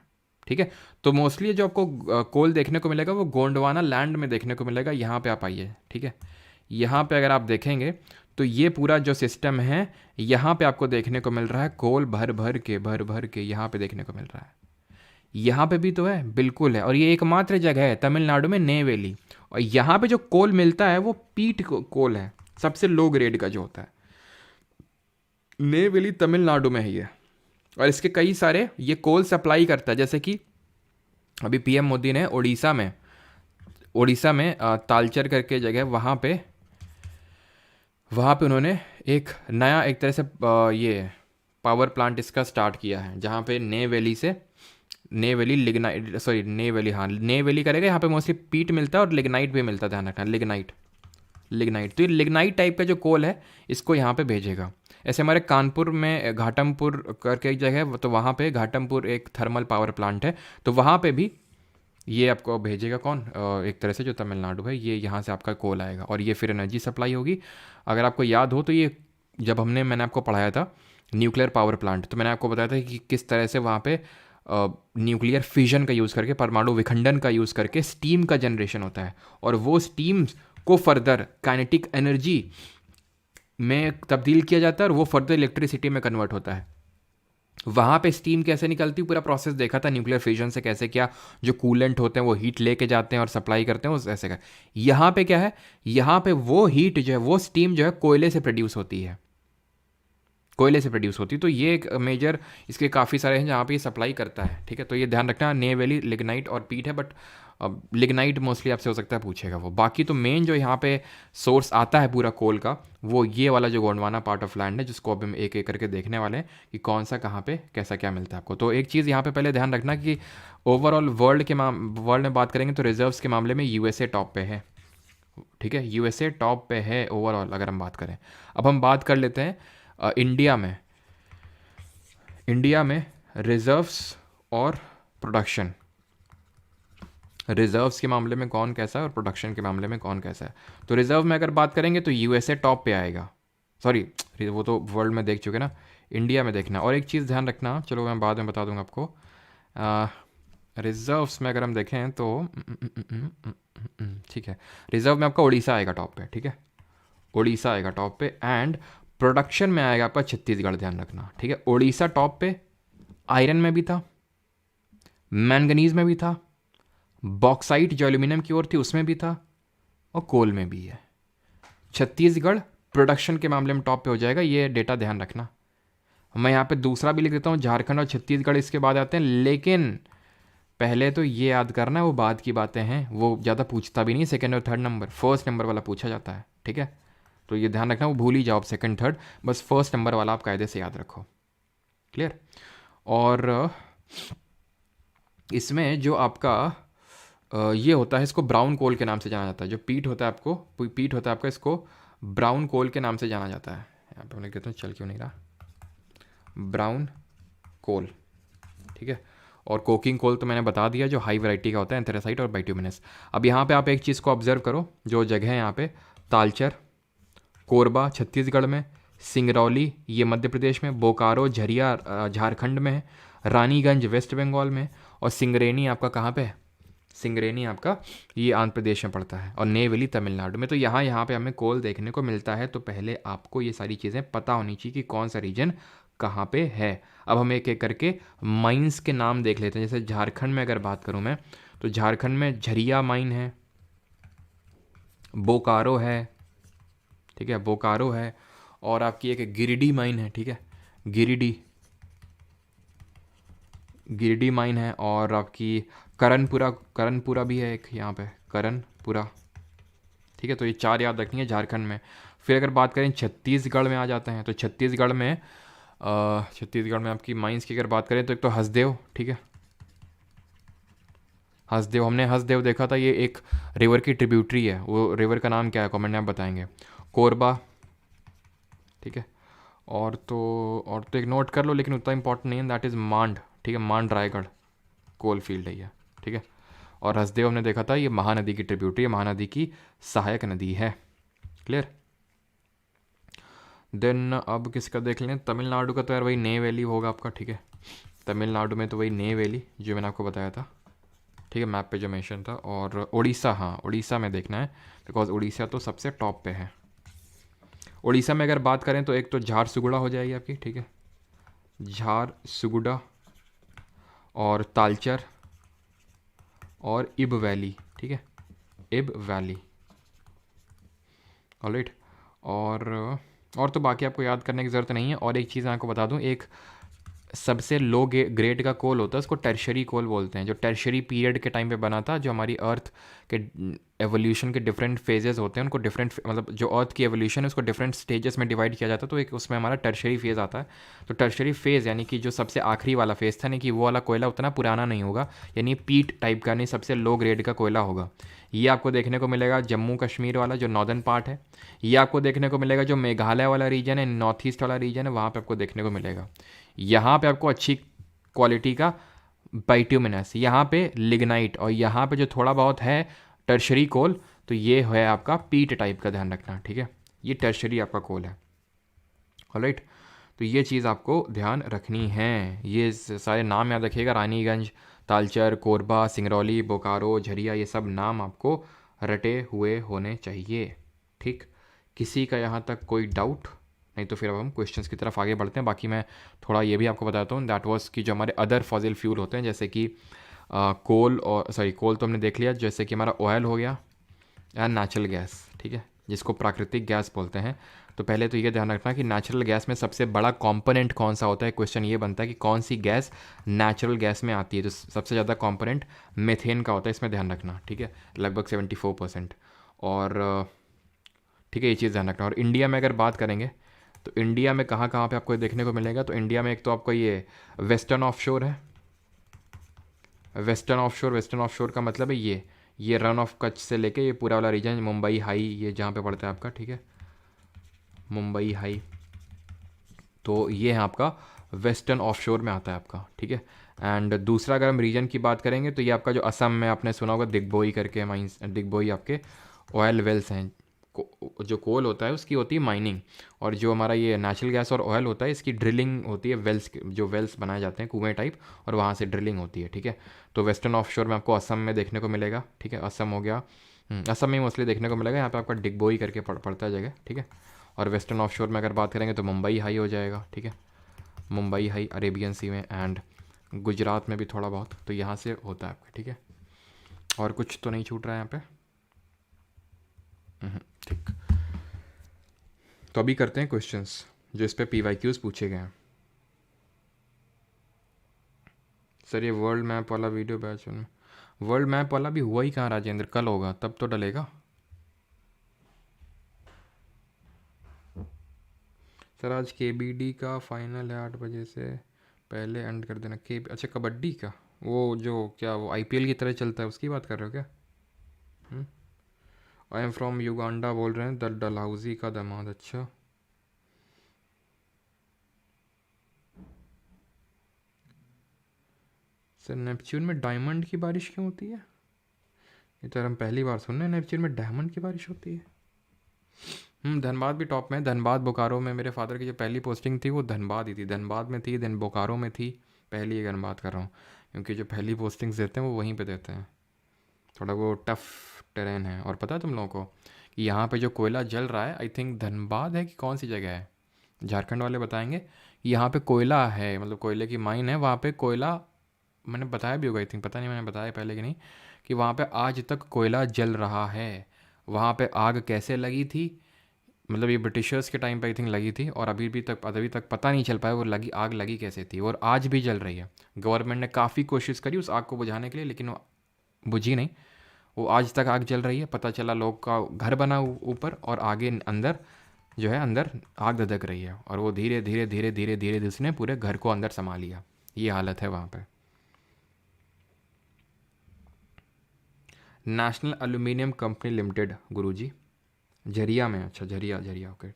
ठीक है। तो मोस्टली जो आपको कोल देखने को मिलेगा वो गोंडवाना लैंड में देखने को मिलेगा। यहाँ पे आप आइए, ठीक है। यहाँ पे अगर आप देखेंगे तो ये पूरा जो सिस्टम है यहाँ पे आपको देखने को मिल रहा है कोल भर भर के यहाँ पे देखने को मिल रहा है। यहाँ पे भी तो है, बिल्कुल है। और ये एकमात्र जगह है तमिलनाडु में, नेवेली। और यहाँ पे जो कोल मिलता है वो पीट कोल है, सबसे लो ग्रेड का जो होता है। नेवेली तमिलनाडु में है ये। और इसके कई सारे ये कोल सप्लाई करता है, जैसे कि अभी पीएम मोदी ने उड़ीसा में तालचर करके जगह, वहाँ पे उन्होंने एक नया एक तरह से ये पावर प्लांट इसका स्टार्ट किया है, जहाँ पे नेवेली लिग्नाइट, सॉरी नेवेली, हाँ नेवेली करेगा। यहाँ पे मोस्टली पीट मिलता है और लिग्नाइट भी मिलता है, ध्यान रखना, लिग्नाइट। तो ये लिग्नाइट टाइप का जो कोल है इसको यहाँ पे भेजेगा। ऐसे हमारे कानपुर में घाटमपुर करके एक जगह है, तो वहाँ पे घाटमपुर एक थर्मल पावर प्लांट है, तो वहाँ पे भी ये आपको भेजेगा कौन, एक तरह से जो तमिलनाडु है, ये यहाँ से आपका कोल आएगा और ये फिर एनर्जी सप्लाई होगी। अगर आपको याद हो तो ये जब मैंने आपको पढ़ाया था न्यूक्लियर पावर प्लांट, तो मैंने आपको बताया था कि किस तरह से वहाँ पे न्यूक्लियर फिजन का यूज़ करके, परमाणु विखंडन का यूज़ करके स्टीम का जनरेशन होता है, और वो स्टीम को फर्दर काइनेटिक एनर्जी में तब्दील किया जाता है और वो फर्दर इलेक्ट्रिसिटी में कन्वर्ट होता है। वहाँ पे स्टीम कैसे निकलती है पूरा प्रोसेस देखा था न्यूक्लियर फिजन से, कैसे क्या जो कूलेंट होते हैं वो हीट लेके जाते हैं और सप्लाई करते हैं, वो ऐसे का। यहाँ पे क्या है, यहाँ पे वो हीट जो है, वो स्टीम जो है कोयले से प्रोड्यूस होती है, तो ये एक मेजर इसके काफ़ी सारे हैं जहाँ पे ये सप्लाई करता है। ठीक है, तो ये ध्यान रखना, नेवेली लिग्नाइट और पीट है, बट लिग्नाइट मोस्टली आपसे हो सकता है पूछेगा वो। बाकी तो मेन जो यहाँ पे सोर्स आता है पूरा कोल का, वो ये वाला जो गोंडवाना पार्ट ऑफ लैंड है, जिसको अब हम एक एक करके देखने वाले हैं कि कौन सा कहाँ पे कैसा क्या मिलता है आपको। तो एक चीज़ यहाँ पे पहले ध्यान रखना कि ओवरऑल वर्ल्ड में बात करेंगे तो रिजर्व्स के मामले में यूएसए टॉप पे है। ठीक है, यूएसए टॉप पे है ओवरऑल अगर हम बात करें। अब हम बात कर लेते हैं इंडिया में रिजर्व्स और प्रोडक्शन। रिजर्व्स के मामले में कौन कैसा है और प्रोडक्शन के मामले में कौन कैसा है। तो रिजर्व में अगर बात करेंगे तो यूएसए टॉप पे आएगा, सॉरी वो तो वर्ल्ड में देख चुके ना, इंडिया में देखना। और एक चीज़ ध्यान रखना, चलो मैं बाद में बता दूंगा आपको। रिजर्व्स में अगर हम देखें तो ठीक है, रिजर्व में आपका उड़ीसा आएगा टॉप पे। ठीक है, उड़ीसा आएगा टॉप पे। एंड प्रोडक्शन में आएगा आपका छत्तीसगढ़, ध्यान रखना। ठीक है, उड़ीसा टॉप पे, आयरन में भी था, मैंगनीज में भी था, बॉक्साइट जो एल्यूमिनियम की ओर थी उसमें भी था, और कोल में भी है। छत्तीसगढ़ प्रोडक्शन के मामले में टॉप पे हो जाएगा, ये डेटा ध्यान रखना। मैं यहाँ पे दूसरा भी लिख देता हूँ, झारखंड और छत्तीसगढ़ इसके बाद आते हैं, लेकिन पहले तो ये याद करना है, वो बाद की बातें हैं, वो ज़्यादा पूछता भी नहीं सेकंड और थर्ड नंबर, फर्स्ट नंबर वाला पूछा जाता है। ठीक है, तो ये ध्यान रखना, वो भूल ही जाओ सेकंड थर्ड, बस फर्स्ट नंबर वाला आप कायदे से याद रखो। क्लियर। और इसमें जो आपका ये होता है, इसको ब्राउन कोल के नाम से जाना जाता है। जो पीट होता है आपका, इसको ब्राउन कोल के नाम से जाना जाता है। यहाँ पे मैं कहता हूँ, चल क्यों नहीं रहा, ब्राउन कोल। ठीक है, और कोकिंग कोल तो मैंने बता दिया, जो हाई वैरायटी का होता है, एंथ्रेसाइट और बाइट्यूमिनस। अब यहाँ पे आप एक चीज़ को ऑब्जर्व करो, जो जगह है यहाँ पे, तालचर, कोरबा छत्तीसगढ़ में, सिंगरौली ये मध्य प्रदेश में, बोकारो झरिया झारखंड में है, रानीगंज वेस्ट बंगाल में, और सिंगरेनी आपका कहाँ पे है, सिंगरेनी आपका ये आंध्र प्रदेश में पड़ता है, और नेवेली तमिलनाडु में। तो यहाँ पे हमें कोल देखने को मिलता है। तो पहले आपको ये सारी चीज़ें पता होनी चाहिए कि कौन सा रीजन कहाँ पे है। अब हम एक एक करके माइंस के नाम देख लेते हैं। जैसे झारखंड में अगर बात करूँ मैं, तो झारखंड में झरिया माइन है, बोकारो है, ठीक है, बोकारो है, और आपकी एक गिरिडीह माइन है। ठीक है, गिरिडीह माइन है, और आपकी करणपुरा भी है एक यहाँ पे, करणपुरा। ठीक है, तो ये चार याद रखनी है झारखंड में। फिर अगर बात करें छत्तीसगढ़ में आ जाते हैं, तो छत्तीसगढ़ में आपकी माइंस की अगर बात करें तो एक तो हसदेव। ठीक है, हमने हसदेव देखा था, ये एक रिवर की ट्रिब्यूटरी है, वो रिवर का नाम क्या है कमेंट में आप बताएंगे। कोरबा, ठीक है, और तो एक नोट कर लो, लेकिन उतना इंपॉर्टेंट नहीं है, दैट इज़ मांड। ठीक है, मांड रायगढ़ कोल फील्ड है ये। ठीक है, और हसदेव हमने देखा था ये महानदी की ट्रिब्यूटरी, महानदी की सहायक नदी है। क्लियर। देन अब किसका देख लें, तमिलनाडु का तो यार वही नेवैली होगा आपका, ठीक है। तमिलनाडु में तो वही नेवैली जो मैंने आपको बताया था, ठीक है, मैप पे जो मेंशन था। और उड़ीसा, हाँ उड़ीसा में देखना है बिकॉज उड़ीसा तो सबसे टॉप पे है। उड़ीसा में अगर बात करें तो एक तो झारसुगुड़ा हो जाएगी आपकी, ठीक है, झारसुगुड़ा और तालचर और इब वैली, ठीक है, इब वैली। ऑलराइट। और तो बाकी आपको याद करने की ज़रूरत नहीं है। और एक चीज़ मैं आपको बता दूं, एक सबसे लो ग्रेड का कोल होता है, उसको टर्शरी कोल बोलते हैं, जो टर्शरी पीरियड के टाइम पे बना था। जो हमारी अर्थ के एवोल्यूशन के डिफरेंट फेजेस होते हैं, उनको डिफरेंट मतलब जो अर्थ की एवोल्यूशन है उसको डिफरेंट स्टेजेस में डिवाइड किया जाता है। तो एक उसमें हमारा टर्शरी फेज़ आता है। तो टर्शरी फेज़ यानी कि जो सबसे आखिरी वाला फेज़ था, यानी कि वो वाला कोयला उतना पुराना नहीं होगा, यानी पीट टाइप का नहीं, सबसे लो ग्रेड का कोयला होगा। ये आपको देखने को मिलेगा जम्मू कश्मीर वाला जो नॉर्दर्न पार्ट है। ये आपको देखने को मिलेगा जो मेघालय वाला रीजन है, नॉर्थ ईस्ट वाला रीजन है, वहाँ पे आपको देखने को मिलेगा। यहाँ पे आपको अच्छी क्वालिटी का बाइट्यूमिनस, यहाँ पे लिग्नाइट, और यहाँ पे जो थोड़ा बहुत है टर्शरी कोल, तो ये है आपका पीट टाइप का, ध्यान रखना, ठीक है। ये टर्शरी आपका कोल है। ऑलराइट। तो ये चीज़ आपको ध्यान रखनी है। ये सारे नाम याद रखिएगा, रानीगंज, तालचर, कोरबा, सिंगरौली, बोकारो, झरिया, ये सब नाम आपको रटे हुए होने चाहिए, ठीक। किसी का यहाँ तक कोई डाउट नहीं तो फिर अब हम क्वेश्चंस की तरफ आगे बढ़ते हैं। बाकी मैं थोड़ा ये भी आपको बताता हूँ, दैट वाज कि जो हमारे अदर फॉसिल फ्यूल होते हैं जैसे कि कोल, और सॉरी कोल तो हमने देख लिया, जैसे कि हमारा ऑयल हो गया या नेचुरल गैस, ठीक है, जिसको प्राकृतिक गैस बोलते हैं। तो पहले तो ये ध्यान रखना कि नेचुरल गैस में सबसे बड़ा कंपोनेंट कौन सा होता है। क्वेश्चन ये बनता है कि कौन सी गैस नेचुरल गैस में आती है, तो सबसे ज़्यादा कंपोनेंट मेथेन का होता है, इसमें ध्यान रखना, ठीक है, लगभग 74%। और ठीक है, ये चीज़ ध्यान रखना। और इंडिया में अगर बात करेंगे तो इंडिया में कहाँ कहाँ पे आपको देखने को मिलेगा, तो इंडिया में एक तो आपको ये वेस्टर्न ऑफशोर है। वेस्टर्न ऑफशोर का मतलब है ये रन ऑफ कच्छ से लेके ये पूरा वाला रीजन, मुंबई हाई, ये जहाँ पे पड़ता है आपका, ठीक है, मुंबई हाई, तो ये है आपका वेस्टर्न ऑफशोर में आता है आपका, ठीक है। एंड दूसरा अगर हम रीजन की बात करेंगे तो ये आपका जो असम में आपने सुना होगा दिग्बोई करके माइंस, दिग्बोई आपके ऑयल वेल्स हैं। जो कोल होता है उसकी होती है माइनिंग, और जो हमारा ये नेचुरल गैस और ऑयल होता है इसकी ड्रिलिंग होती है, वेल्स, जो वेल्स बनाए जाते हैं कुएं टाइप, और वहाँ से ड्रिलिंग होती है, ठीक है। तो वेस्टर्न ऑफशोर में आपको असम में देखने को मिलेगा, ठीक है, असम हो गया, असम में मोस्टली देखने को मिलेगा। यहाँ पे आपका डिगबोई करके पड़ता है जगह, ठीक है। और वेस्टर्न ऑफशोर में अगर बात करेंगे तो मुंबई हाई हो जाएगा, ठीक है, मुंबई हाई अरेबियन सी में, एंड गुजरात में भी थोड़ा बहुत, तो यहाँ से होता है आपका, ठीक है। और कुछ तो नहीं छूट रहा है यहाँ पे, ठीक। तो अभी करते हैं क्वेश्चंस जो इस पे PYQs पूछे गए हैं। सर ये वर्ल्ड मैप वाला वीडियो बैच में, वर्ल्ड मैप वाला भी हुआ ही कहाँ राजेंद्र, कल होगा तब तो डलेगा। सर आज KBD का फाइनल है 8 बजे से पहले एंड कर देना। के अच्छा कबड्डी का, वो जो क्या वो IPL की तरह चलता है उसकी बात कर रहे हो क्या? आई एम फ्रॉम युगांडा बोल रहे हैं, द डलहौजी का दामाद। अच्छा सर नेपच्यून में डायमंड की बारिश क्यों होती है? ये तो हम पहली बार सुन रहे हैं, नेपच्यून में डायमंड की बारिश होती है। धनबाद भी टॉप में है। धनबाद बोकारो में मेरे फादर की जो पहली पोस्टिंग थी वो धनबाद ही थी, धनबाद में थी, देन बोकारो में थी। पहली अगर बात कर रहा हूँ, क्योंकि जो पहली पोस्टिंग्स देते हैं वो वहीं पे देते हैं। थोड़ा वो टफ टेरेन है। और पता है तुम लोगों को कि यहाँ पे जो कोयला जल रहा है, आई थिंक धनबाद है कि कौन सी जगह है, झारखंड वाले बताएंगे कि यहाँ पे कोयला है, मतलब कोयले की माइन है वहाँ पे कोयला। मैंने बताया भी होगा आई थिंक, पता नहीं मैंने बताया पहले कि नहीं, कि वहाँ पे आज तक कोयला जल रहा है। वहाँ पे आग कैसे लगी थी, मतलब ये ब्रिटिशर्स के टाइम पे आई थिंक लगी थी, और अभी तक पता नहीं चल पाया वो आग लगी कैसे थी, और आज भी जल रही है। गवर्नमेंट ने काफ़ी कोशिश करी उस आग को बुझाने के लिए, लेकिन वो बुझी नहीं। वो आज तक आग जल रही है। पता चला लोग का घर बना ऊपर, और आगे अंदर जो है अंदर आग धधक रही है, और वो धीरे धीरे धीरे धीरे धीरे उसने पूरे घर को अंदर समा लिया। ये हालत है वहाँ पे। नेशनल एल्यूमिनियम कंपनी लिमिटेड गुरुजी, झरिया में। अच्छा झरिया, झरिया ओके,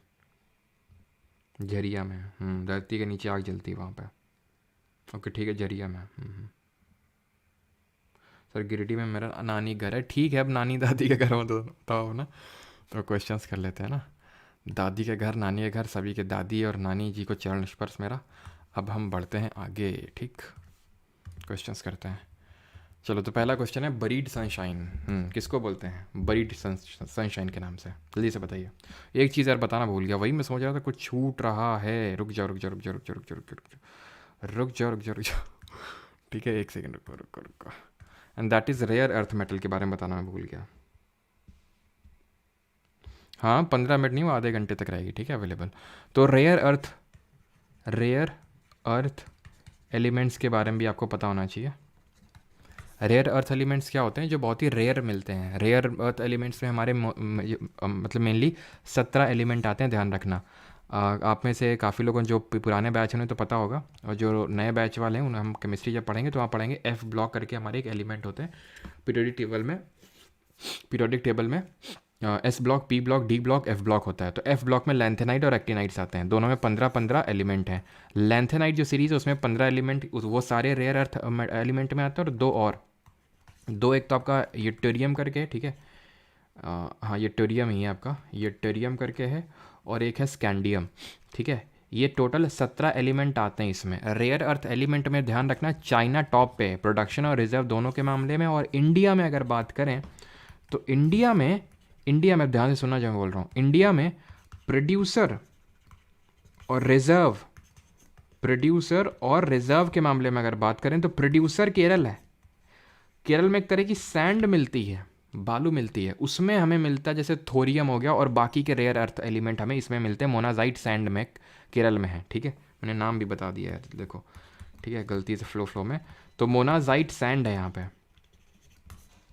झरिया में। धरती के नीचे आग जलती है वहाँ पे। ओके ठीक है, झरिया में। सर गिरिडीह में मेरा नानी घर है। ठीक है, अब नानी दादी के घर हो तो बताओ ना। तो क्वेश्चंस कर लेते हैं ना। दादी के घर, नानी के घर, सभी के दादी और नानी जी को चरण स्पर्श मेरा। अब हम बढ़ते हैं आगे, ठीक, क्वेश्चंस करते हैं। चलो, तो पहला क्वेश्चन है बरीड सनशाइन किसको बोलते हैं? बरीड सनशाइन के नाम से, जल्दी से बताइए। एक चीज़ यार बताना भूल गया, वही मैं सोच रहा था कुछ छूट रहा है। रुक जाओ रुक जाओ रुक जाओ रुक जाओ रुक जाओ रुक जाओ रुक जाओ रुक जाओ रुक जाओ। ठीक है, एक सेकेंड, रुको रुको रुको। And that is rare earth metal के बारे में बताना मैं भूल गया। हाँ, 15 मिनट नहीं, वो आधे घंटे तक रहेगी, ठीक है, अवेलेबल। तो रेयर अर्थ एलिमेंट्स के बारे में भी आपको पता होना चाहिए। रेयर अर्थ एलिमेंट्स क्या होते हैं? जो बहुत ही रेयर मिलते हैं। रेयर अर्थ एलिमेंट्स में हमारे मतलब मेनली 17 एलिमेंट आते हैं, ध्यान रखना। आप में से काफ़ी लोगों जो पुराने बैच हैं उन्हें तो पता होगा, और जो नए बैच वाले हैं उन्हें हम केमिस्ट्री जब पढ़ेंगे तो वहाँ पढ़ेंगे एफ ब्लॉक करके हमारे एक एलिमेंट होते हैं पीरियोडिक टेबल में S block, P block, D block, F block होता है। तो एफ ब्लॉक में लैंथेनाइट और एक्टिनाइट्स आते हैं, दोनों में 15-15 एलिमेंट हैं। लैंथेनाइट जो सीरीज़ है उसमें 15 एलिमेंट, वो सारे रेयर अर्थ एलिमेंट में आते हैं। और दो एक तो आपका यूटेरियम करके, ठीक है, हाँ यूटेरियम ही है आपका, यूटेरियम करके है, और एक है स्कैंडियम, ठीक है। ये टोटल 17 एलिमेंट आते हैं इसमें। रेयर अर्थ एलिमेंट में ध्यान रखना चाइना टॉप पे, प्रोडक्शन और रिजर्व दोनों के मामले में। और इंडिया में अगर बात करें तो इंडिया में ध्यान से सुनना जो मैं बोल रहा हूँ, इंडिया में प्रोड्यूसर और रिजर्व के मामले में अगर बात करें तो प्रोड्यूसर केरल है। केरल में एक तरह की सैंड मिलती है, बालू मिलती है, उसमें हमें मिलता है जैसे थोरियम हो गया, और बाकी के रेयर अर्थ एलिमेंट हमें इसमें मिलते हैं मोनाजाइट सैंड में, केरल में है, ठीक है। मैंने नाम भी बता दिया है, देखो, ठीक है, गलती से फ्लो में। तो मोनाजाइट सैंड है यहाँ पे,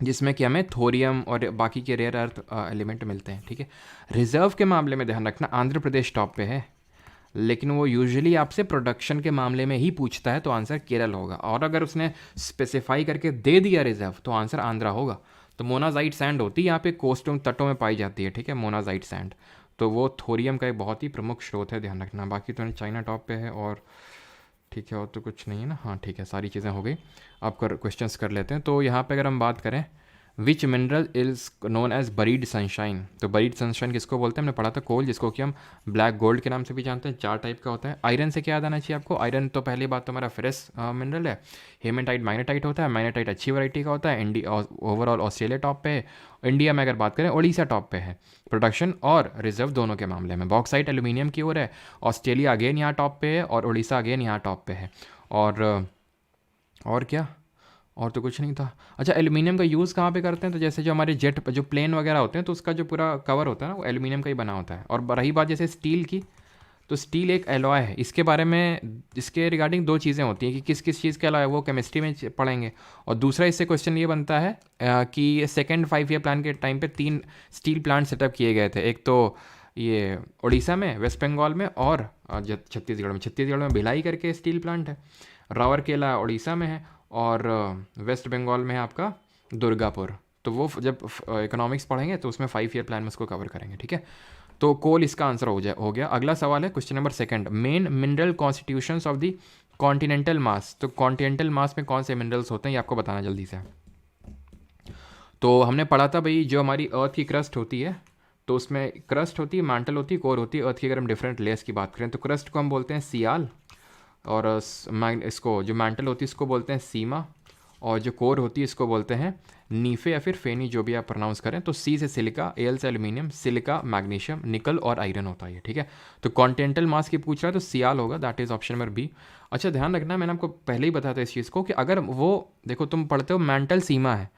जिसमें कि हमें थोरियम और बाकी के रेयर अर्थ एलिमेंट मिलते हैं, ठीक है। रिजर्व के मामले में ध्यान रखना आंध्र प्रदेश टॉप पे है, लेकिन वो यूजुअली आपसे प्रोडक्शन के मामले में ही पूछता है, तो आंसर केरल होगा। और अगर उसने स्पेसिफाई करके दे दिया रिजर्व तो आंसर आंध्रा होगा। तो मोनाजाइट सैंड होती है यहाँ पे, कोस्टल तटों में पाई जाती है, ठीक है, मोनाजाइट सैंड। तो वो थोरियम का एक बहुत ही प्रमुख स्रोत है, ध्यान रखना। बाकी तो चाइना टॉप पे है, और ठीक है, और तो कुछ नहीं है ना। हाँ ठीक है, सारी चीज़ें हो गई। आप क्वेश्चंस कर लेते हैं। तो यहाँ पे अगर हम बात करें which mineral is known as buried sunshine, तो बरीड सनशाइन किसको बोलते हैं? हमने पढ़ा था कोल, जिसको कि हम ब्लैक गोल्ड के नाम से भी जानते हैं। 4 टाइप का होता है। आयरन से क्या याद आना चाहिए आपको? आयरन तो पहली बात तो हमारा फेरस मिनरल है। हेमेटाइट मैग्नेटाइट होता है। मैग्नेटाइट अच्छी वैरायटी का होता है। ओवरऑल ऑस्ट्रेलिया टॉप पे है। इंडिया में अगर बात करें उड़ीसा टॉप पे है, प्रोडक्शन और रिजर्व दोनों के मामले में। बॉक्साइट एल्यूमिनियम की ओर है। ऑस्ट्रेलिया अगेन यहाँ टॉप पे है, और उड़ीसा अगेन यहाँ टॉप पे है। और क्या, और तो कुछ नहीं था। अच्छा, एल्यूमिनियम का यूज़ कहाँ पे करते हैं? तो जैसे जो हमारे जेट जो प्लेन वगैरह होते हैं, तो उसका जो पूरा कवर होता है ना, वो एल्यूमिनियम का ही बना होता है। और रही बात जैसे स्टील की, तो स्टील एक एलॉय है। इसके बारे में, इसके रिगार्डिंग 2 चीज़ें होती हैं कि किस किस चीज़ का एलॉय है, वो केमिस्ट्री में पढ़ेंगे। और दूसरा इससे क्वेश्चन ये बनता है कि सेकेंड 5 ईयर प्लान के टाइम पे 3 स्टील प्लांट सेटअप किए गए थे। एक तो ये उड़ीसा में, वेस्ट बंगाल में, और छत्तीसगढ़ में भिलाई करके स्टील प्लांट है। रावरकेला उड़ीसा में है, और वेस्ट बंगाल में है आपका दुर्गापुर। तो वो जब इकोनॉमिक्स पढ़ेंगे तो उसमें 5 ईयर प्लान में उसको कवर करेंगे, ठीक है। तो कोल इसका आंसर हो गया। अगला सवाल है question number 2, main mineral constitutions of the continental mass. तो कॉन्टिनेंटल मास में कौन से मिनरल्स होते हैं, ये आपको बताना जल्दी से। तो हमने पढ़ा था भाई, जो हमारी अर्थ की क्रस्ट होती है, तो उसमें क्रस्ट होती है, मैंटल होती है, कोर होती है। अर्थ की अगर हम डिफरेंट लेयर्स की बात करें तो क्रस्ट को हम बोलते हैं सियाल, और इसको जो मैंटल होती है इसको बोलते हैं सीमा, और जो कोर होती है इसको बोलते हैं नीफे या फिर फेनी, जो भी आप प्रोनाउंस करें। तो सी से सिलिका, एल से एल्यूमिनियम, सिलिका मैग्नीशियम, निकल और आयरन होता है, ठीक है। तो कॉन्टिनेंटल मास की पूछ रहा है तो सियाल होगा, that is option number B. अच्छा, ध्यान रखना, मैंने आपको पहले ही बताया था इस चीज़ को कि अगर वो देखो तुम पढ़ते हो मैंटल सीमा है,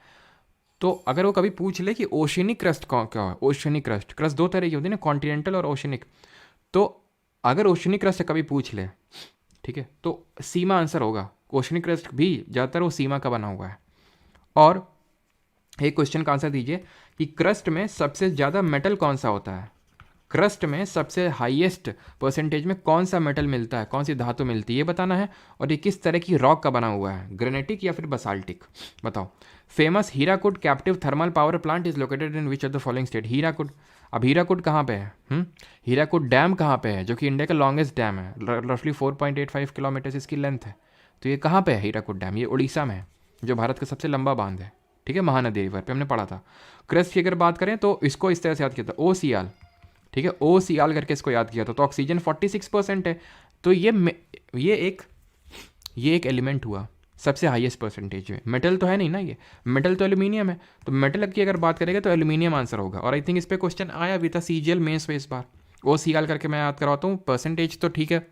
तो अगर वो कभी पूछ ले कि ओशियनिक क्रस्ट क्या है, ओशियनिक क्रस्ट 2 तरह की होती है ना, कॉन्टिनेंटल और ओशियनिक। तो अगर ओशियनिक क्रस्ट कभी पूछ ले, ठीक है, तो सीमा आंसर होगा। ओशियनिक क्रस्ट भी ज़्यादातर वो सीमा का बना हुआ है। और एक क्वेश्चन का आंसर दीजिए कि क्रस्ट में सबसे ज़्यादा मेटल कौन सा होता है? क्रस्ट में सबसे हाईएस्ट परसेंटेज में कौन सा मेटल मिलता है, कौन सी धातु मिलती है, ये बताना है। और ये किस तरह की रॉक का बना हुआ है, ग्रेनाइटिक या फिर बसाल्टिक, बताओ। Famous Hirakud captive thermal power plant is located in which of the following state? Hirakud, अब हीराकुड कहाँ पे है? हीराकुड डैम कहाँ पे है, जो कि इंडिया का लॉन्गेस्ट डैम है, रफली 4.85 किलोमीटर इसकी लेंथ है। तो ये कहाँ पे है हीराकुड डैम? ये उड़ीसा में है, जो भारत का सबसे लंबा बांध है, ठीक है, महानदी रिवर पे हमने पढ़ा था। क्रस्ट की अगर बात करें तो इसको इस तरह से याद किया था, ओ सियाल, ठीक है, ओ सियाल करके इसको याद किया था। तो ऑक्सीजन 46% है, तो ये एक एलिमेंट हुआ सबसे हाईएस्ट परसेंटेज में। मेटल तो है नहीं ना, ये मेटल तो एल्यूमिनियम है, तो मेटल की अगर बात करेंगे तो एल्यूमिनियम आंसर होगा। और आई थिंक इस पर क्वेश्चन आया भी था सीजीएल मेंस में इस बार। ओ सियाल करके मैं याद करवाता हूँ, परसेंटेज तो ठीक है,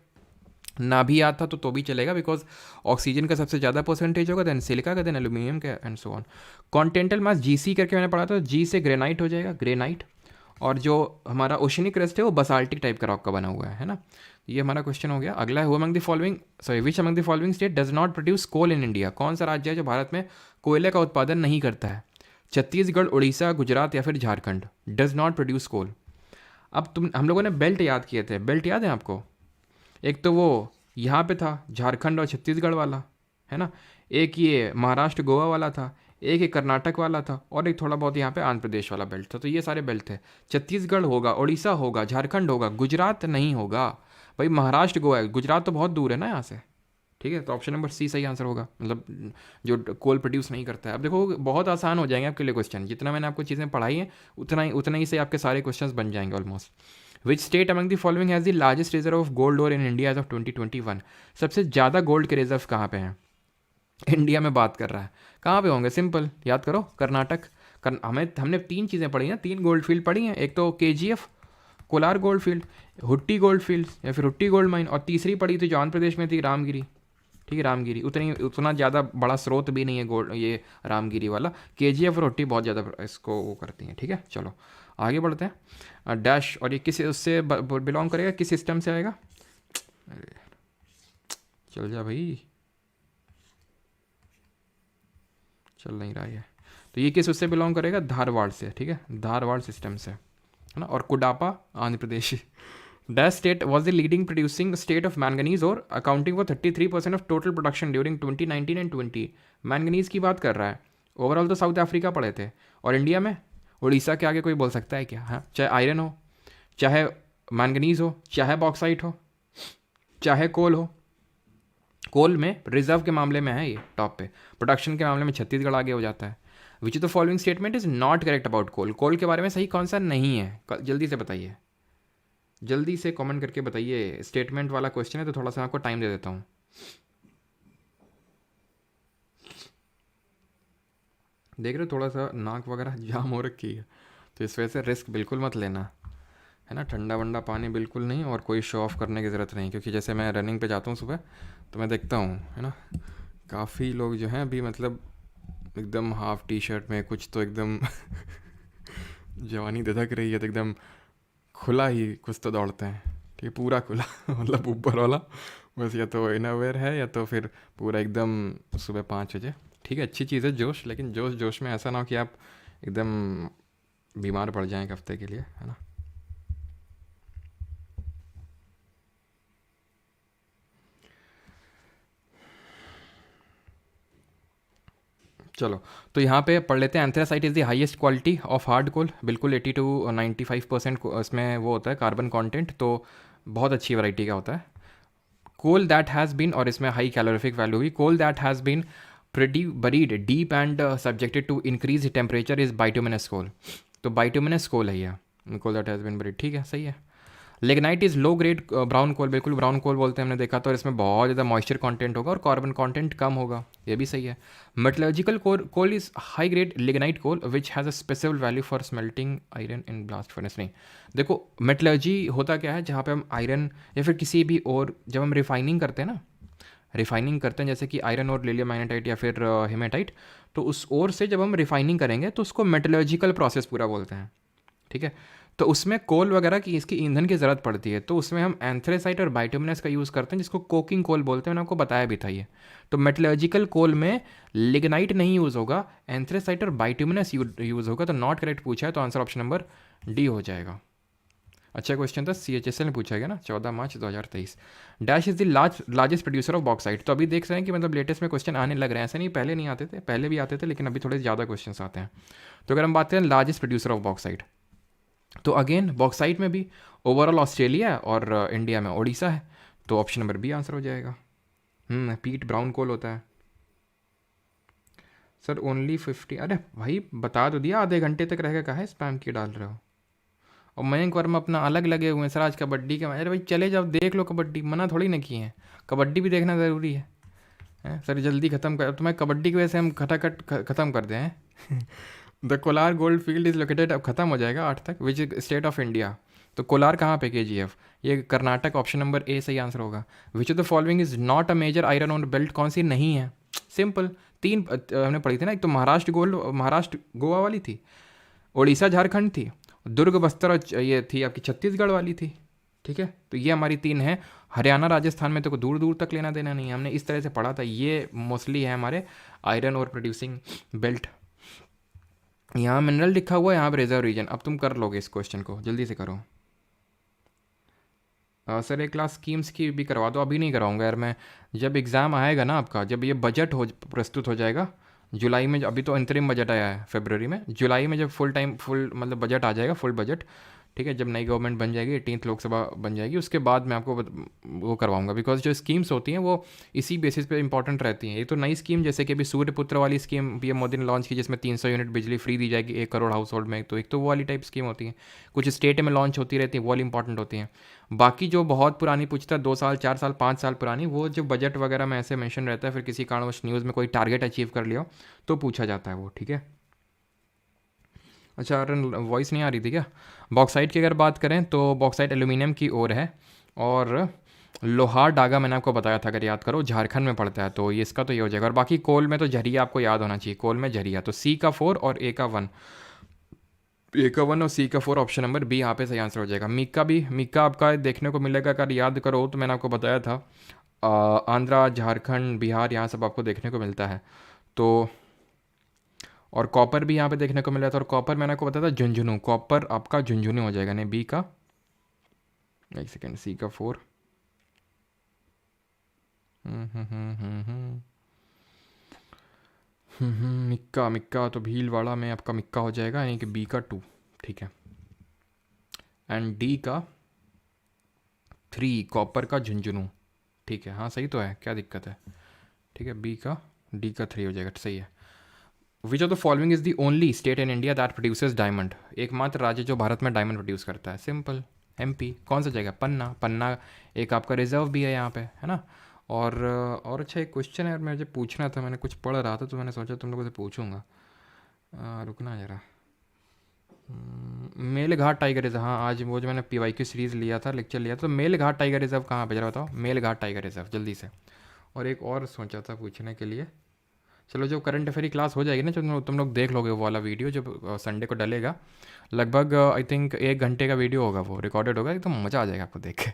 ना भी याद था तो भी चलेगा, बिकॉज ऑक्सीजन का सबसे ज़्यादा परसेंटेज होगा, देन सिलिका का, देन एल्यूमिनियम का, and so on. Continental mass GC करके मैंने पढ़ा था, जी से ग्रेनाइट हो जाएगा, ग्रेनाइट। और जो हमारा ओशनिक क्रस्ट है वो बसाल्टिक टाइप का रॉक का बना हुआ है ना। ये हमारा क्वेश्चन हो गया। अगला है who among the following, sorry which among the following state does not produce coal in India. कौन सा राज्य है जो भारत में कोयले का उत्पादन नहीं करता है? छत्तीसगढ़, उड़ीसा, गुजरात या फिर झारखंड। डज नॉट प्रोड्यूस कोल। अब हम लोगों ने बेल्ट याद किए थे, बेल्ट याद है आपको? एक तो वो यहाँ पे था झारखंड और छत्तीसगढ़ वाला, है ना, एक ये महाराष्ट्र गोवा वाला था, एक ये कर्नाटक वाला था, और एक थोड़ा बहुत यहाँ पे आंध्र प्रदेश वाला बेल्ट था। तो ये सारे बेल्ट थे। छत्तीसगढ़ होगा, उड़ीसा होगा, झारखंड होगा, गुजरात नहीं होगा भाई, महाराष्ट्र गोवा है, गुजरात तो बहुत दूर है ना यहाँ से, ठीक है। तो ऑप्शन नंबर सी सही आंसर होगा, मतलब जो कोल प्रोड्यूस नहीं करता है। अब देखो बहुत आसान हो जाएंगे आपके लिए क्वेश्चन, जितना मैंने आपको चीज़ें पढ़ाई हैं उतना ही से आपके सारे क्वेश्चन बन जाएंगे almost. Which state among the following has the largest reserve of gold ore in India as of 2021। सबसे ज़्यादा गोल्ड के रिजर्व कहाँ पे हैं? इंडिया में बात कर रहा है, कहाँ पे होंगे? सिंपल याद करो, कर्नाटक। हमने 3 चीज़ें पढ़ी हैं, 3 गोल्ड फील्ड पढ़ी हैं। एक तो KGF Kolar gold field, Hutti gold field या फिर हुट्टी गोल्ड माइन, और तीसरी पड़ी थी जो आंध्र प्रदेश में थी, रामगिरी, ठीक है, रामगिरी। उतना ज़्यादा बड़ा स्रोत भी नहीं है गोल्ड ये रामगिरी वाला। KGF और हुट्टी बहुत ज़्यादा इसको वो करती हैं, ठीक है। चलो आगे बढ़ते हैं। डैश, और ये किस उससे बिलोंग करेगा, किस सिस्टम से आएगा? अरे चल जा भाई, चल नहीं रहा है। तो ये किस उससे बिलोंग करेगा? धारवाड़ से, ठीक है, धारवाड़ सिस्टम से, है ना। और Cuddapah Andhra Pradesh. Dash state was the leading producing state of manganese और accounting for 33% of total production during 2019 and 20। Manganese की बात कर रहा है। ओवरऑल तो साउथ अफ्रीका पड़े थे, और इंडिया में उड़ीसा के आगे कोई बोल सकता है क्या? हाँ, चाहे आयरन हो, चाहे मैंगनीज हो, चाहे बॉक्साइट हो, चाहे कोल हो। कोल में रिजर्व के मामले में है ये टॉप पे, प्रोडक्शन के मामले में छत्तीसगढ़ आगे हो जाता है। Which the following statement is not correct about coal. Coal के बारे में सही कौन सा नहीं है? जल्दी से बताइए, जल्दी से कमेंट करके बताइए। स्टेटमेंट वाला क्वेश्चन है तो थोड़ा सा आपको टाइम दे देता हूँ। देख रहे हो थोड़ा सा नाक वगैरह जाम हो रखी है, तो इस वजह से रिस्क बिल्कुल मत लेना, है ना। ठंडा वंडा पानी बिल्कुल नहीं, और कोई शो ऑफ करने की ज़रूरत नहीं, क्योंकि जैसे मैं रनिंग पे जाता हूँ सुबह तो मैं देखता हूँ, है ना, काफ़ी लोग जो हैं अभी मतलब एकदम हाफ टी शर्ट में, कुछ तो एकदम जवानी धधक रही है तो एकदम खुला ही कुछ तो दौड़ते हैं, ठीक है, पूरा खुला मतलब ऊपर वाला बस, या तो इनरवेयर है या तो फिर पूरा एकदम सुबह 5 बजे, ठीक है। अच्छी चीज़ है जोश, लेकिन जोश जोश में ऐसा ना हो कि आप एकदम बीमार पड़ जाएं एक हफ्ते के लिए, है ना। चलो तो यहाँ पे पढ़ लेते हैं। Anthracite is the highest quality of hard coal, बिल्कुल 80 to 95% इसमें वो होता है कार्बन कंटेंट, तो बहुत अच्छी वैरायटी का होता है। कोल दैट हैज़ बीन, और इसमें हाई कैलोरीफिक वैल्यू हुई, coal that has been buried deep and subjected to increase temperature is bituminous coal. तो बाइटुमिनस कोल है यह, coal that has been buried, ठीक है, सही है। Lignite is low grade brown coal, बिल्कुल ब्राउन कोल बोलते हैं, हमने देखा, तो और इसमें बहुत ज़्यादा मॉइस्चर कंटेंट होगा और कार्बन कंटेंट कम होगा, ये भी सही है। Metallurgical coal is high grade lignite coal which has a specific value for smelting iron in blast furnace. नहीं, देखो मेटलर्जी होता क्या है, जहाँ पे हम आयरन या फिर किसी भी और, जब हम रिफाइनिंग करते हैं ना, रिफाइनिंग करते हैं जैसे कि आयरन और लिलियम माइनेटाइट या फिर हेमेटाइट, तो उस ओर से जब हम रिफाइनिंग करेंगे तो उसको मेटलर्जिकल प्रोसेस पूरा बोलते हैं, ठीक है। तो उसमें कोल वगैरह की इसकी ईंधन की ज़रूरत पड़ती है, तो उसमें हम एंथ्रेसाइट और बाइटुमिनस का यूज़ करते हैं, जिसको कोकिंग कोल बोलते हैं, मैंने आपको बताया भी था ये। तो मेटलर्जिकल कोल में लिग्नाइट नहीं यूज़ होगा, एंथ्रेसाइट और बाइटुमिनस यूज़ होगा। तो नॉट करेक्ट पूछा है, तो आंसर ऑप्शन नंबर डी हो जाएगा। अच्छा क्वेश्चन था, CHSL में पूछा गया ना, 14 मार्च 2023। Dash is the largest producer of bauxite. तो अभी देख रहे हैं कि मतलब लेटेस्ट में क्वेश्चन आने लग रहे हैं, ऐसा नहीं पहले नहीं आते थे, पहले भी आते थे, लेकिन अभी थोड़े ज़्यादा क्वेश्चन आते हैं। तो अगर हम बात करें लार्जेस्ट प्रोड्यूसर ऑफ बॉक्साइट, तो अगेन बॉक्साइट में भी ओवरऑल ऑस्ट्रेलिया और इंडिया में उड़ीसा है, तो ऑप्शन नंबर बी आंसर हो जाएगा। पीट ब्राउन कोल होता है। Sir only 50। अरे भाई बता तो दिया, आधे घंटे तक रह के कहा है स्पैम की डाल रहे हो। और मयंक वर्मा अपना अलग लगे हुए हैं सर आज कबड्डी के। अरे भाई चले जाओ देख लो कबड्डी, मना थोड़ी ना किए हैं, कबड्डी भी देखना ज़रूरी है। हैं सर जल्दी ख़त्म कर, तुम्हें कबड्डी की वजह से हम खटाखट ख़त्म कर दें हैं। The Kolar gold field is located, अब ख़त्म हो जाएगा 8 तक, which is state of India. तो कोलार कहाँ पे, KGF, ये कर्नाटक, ऑप्शन नंबर ए सही आंसर होगा। Which of the following is not a major iron ore belt, कौन सी नहीं है? सिंपल, तीन हमने पढ़ी थी ना, एक तो महाराष्ट्र गोल्ड, महाराष्ट्र गोवा वाली थी, उड़ीसा झारखंड थी, दुर्ग बस्तर और ये थी आपकी छत्तीसगढ़ वाली थी। ठीक है, तो ये हमारी तीन है। हरियाणा राजस्थान में तो दूर दूर तक लेना देना नहीं है, हमने इस तरह से पढ़ा था। ये मोस्टली है हमारे आयरन और प्रोड्यूसिंग बेल्ट। यहाँ मिनरल लिखा हुआ है, यहाँ पर रिजर्व रीजन। अब तुम कर लोगे इस क्वेश्चन को, जल्दी से करो। सर एक क्लास स्कीम्स की भी करवा दो। अभी नहीं करवाऊंगा यार मैं, जब एग्ज़ाम आएगा ना आपका, जब ये बजट हो प्रस्तुत हो जाएगा जुलाई में, अभी तो अंतरिम बजट आया है फरवरी में, जुलाई में जब फुल टाइम फुल मतलब बजट आ जाएगा, फुल बजट, ठीक है, जब नई गवर्नमेंट बन जाएगी, 18th लोकसभा बन जाएगी, उसके बाद मैं आपको वो करवाऊंगा। बिकॉज जो स्कीम्स होती हैं वो इसी बेसिस पे इंपॉर्टेंट रहती हैं। ये तो नई स्कीम, जैसे कि अभी सूर्यपुत्र वाली स्कीम पीएम मोदी ने लॉन्च की, जिसमें 300 यूनिट बिजली फ्री दी जाएगी 1 करोड़ हाउस होल्ड में, तो एक तो वो वाली टाइप स्कीम होती है। कुछ स्टेट में लॉन्च होती रहती है, वो वाली इंपॉर्टेंट होती हैं। बाकी जो बहुत पुरानी पूछता है, 2 साल 4 साल 5 साल पुरानी, वो जो बजट वगैरह में ऐसे मेंशन रहता है, फिर किसी कारणवश न्यूज़ में कोई टारगेट अचीव कर लिया तो पूछा जाता है वो। ठीक है, अच्छा वॉइस नहीं आ रही थी क्या? बॉक्साइट की अगर बात करें तो बॉक्साइट एल्यूमिनियम की ओर है, और लोहार डागा मैंने आपको बताया था, अगर याद करो, झारखंड में पड़ता है, तो ये इसका तो ये हो जाएगा। और बाकी कोल में तो झरिया आपको याद होना चाहिए, कोल में झरिया, तो सी का 4 और ए का 1, ए का 1 और सी का 4, ऑप्शन नंबर बी यहाँ पे सही आंसर हो जाएगा। मीका भी, मीका आपका देखने को मिलेगा, अगर याद करो तो मैंने आपको बताया था, आंध्रा, झारखंड, बिहार, यहाँ सब आपको देखने को मिलता है। तो और कॉपर भी यहाँ पे देखने को मिला था, और कॉपर मैंने आपको बताया था झुंझुनू, कॉपर आपका झुंझुनू हो जाएगा, नहीं बी का, एक सेकेंड, सी का 4, मिक्का, मिक्का तो भीलवाड़ा में आपका मिक्का हो जाएगा, यानी कि बी का 2, ठीक है। एंड डी का 3, कॉपर का झुंझुनू, ठीक है, हाँ सही तो है, क्या दिक्कत है? ठीक है, बी का, डी का 3 हो जाएगा, सही है। विच of the following is the only state in India that produces diamond, एकमात्र राज्य जो भारत में डायमंड प्रोड्यूस करता है? Simple, MP। कौन सा जगह? पन्ना, पन्ना एक आपका रिजर्व भी है यहाँ पे, है ना। और अच्छा एक क्वेश्चन है मुझे पूछना था, मैंने कुछ पढ़ रहा था तो मैंने सोचा तुम लोगों से पूछूंगा। रुकना जरा। मेलघाट टाइगर रिजर्व, हाँ आज वो जो मैंने PYQ सीरीज़ लिया था, लेक्चर लिया था, तो मेलघाट टाइगर रिजर्व कहाँ पे, जरा बताओ, मेलघाट टाइगर रिजर्व जल्दी से। और एक और सोचा था पूछने के लिए, चलो जो करंट अफेयर की क्लास हो जाएगी ना, जो तुम लोग देख लोगे वो वाला वीडियो, जब संडे को डलेगा, लगभग आई थिंक 1 घंटे का वीडियो होगा, वो रिकॉर्डेड होगा, एकदम मज़ा आ जाएगा आपको देख के।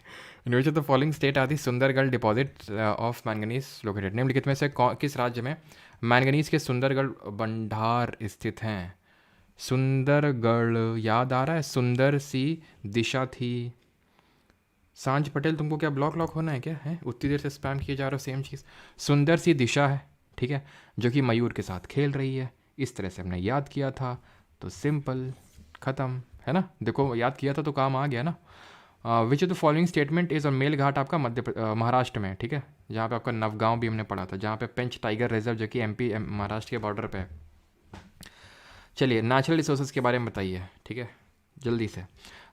In which of the following state आती Sundargarh deposit of manganese located, निम्नलिखित में से किस राज्य में मैंगनीज के सुंदरगढ़ भंडार स्थित हैं? सुंदरगढ़ याद आ रहा है, सुंदर सी दिशा थी। सांझ पटेल तुमको क्या ब्लॉक लॉक होना है क्या, है उतनी देर से स्पैम किए जा रहे हो सेम चीज़। सुंदर सी दिशा है, ठीक है, जो कि मयूर के साथ खेल रही है, इस तरह से हमने याद किया था, तो सिंपल, ख़त्म, है ना। देखो याद किया था तो काम आ गया ना। विच of the following statement is, और मेलघाट आपका महाराष्ट्र में, ठीक है, जहाँ पे आपका नवगांव भी हमने पढ़ा था, जहाँ पे पेंच टाइगर रिजर्व जो कि MP महाराष्ट्र के बॉर्डर पे है। चलिए नेचुरल रिसोर्सेज के बारे में बताइए, ठीक है, जल्दी से।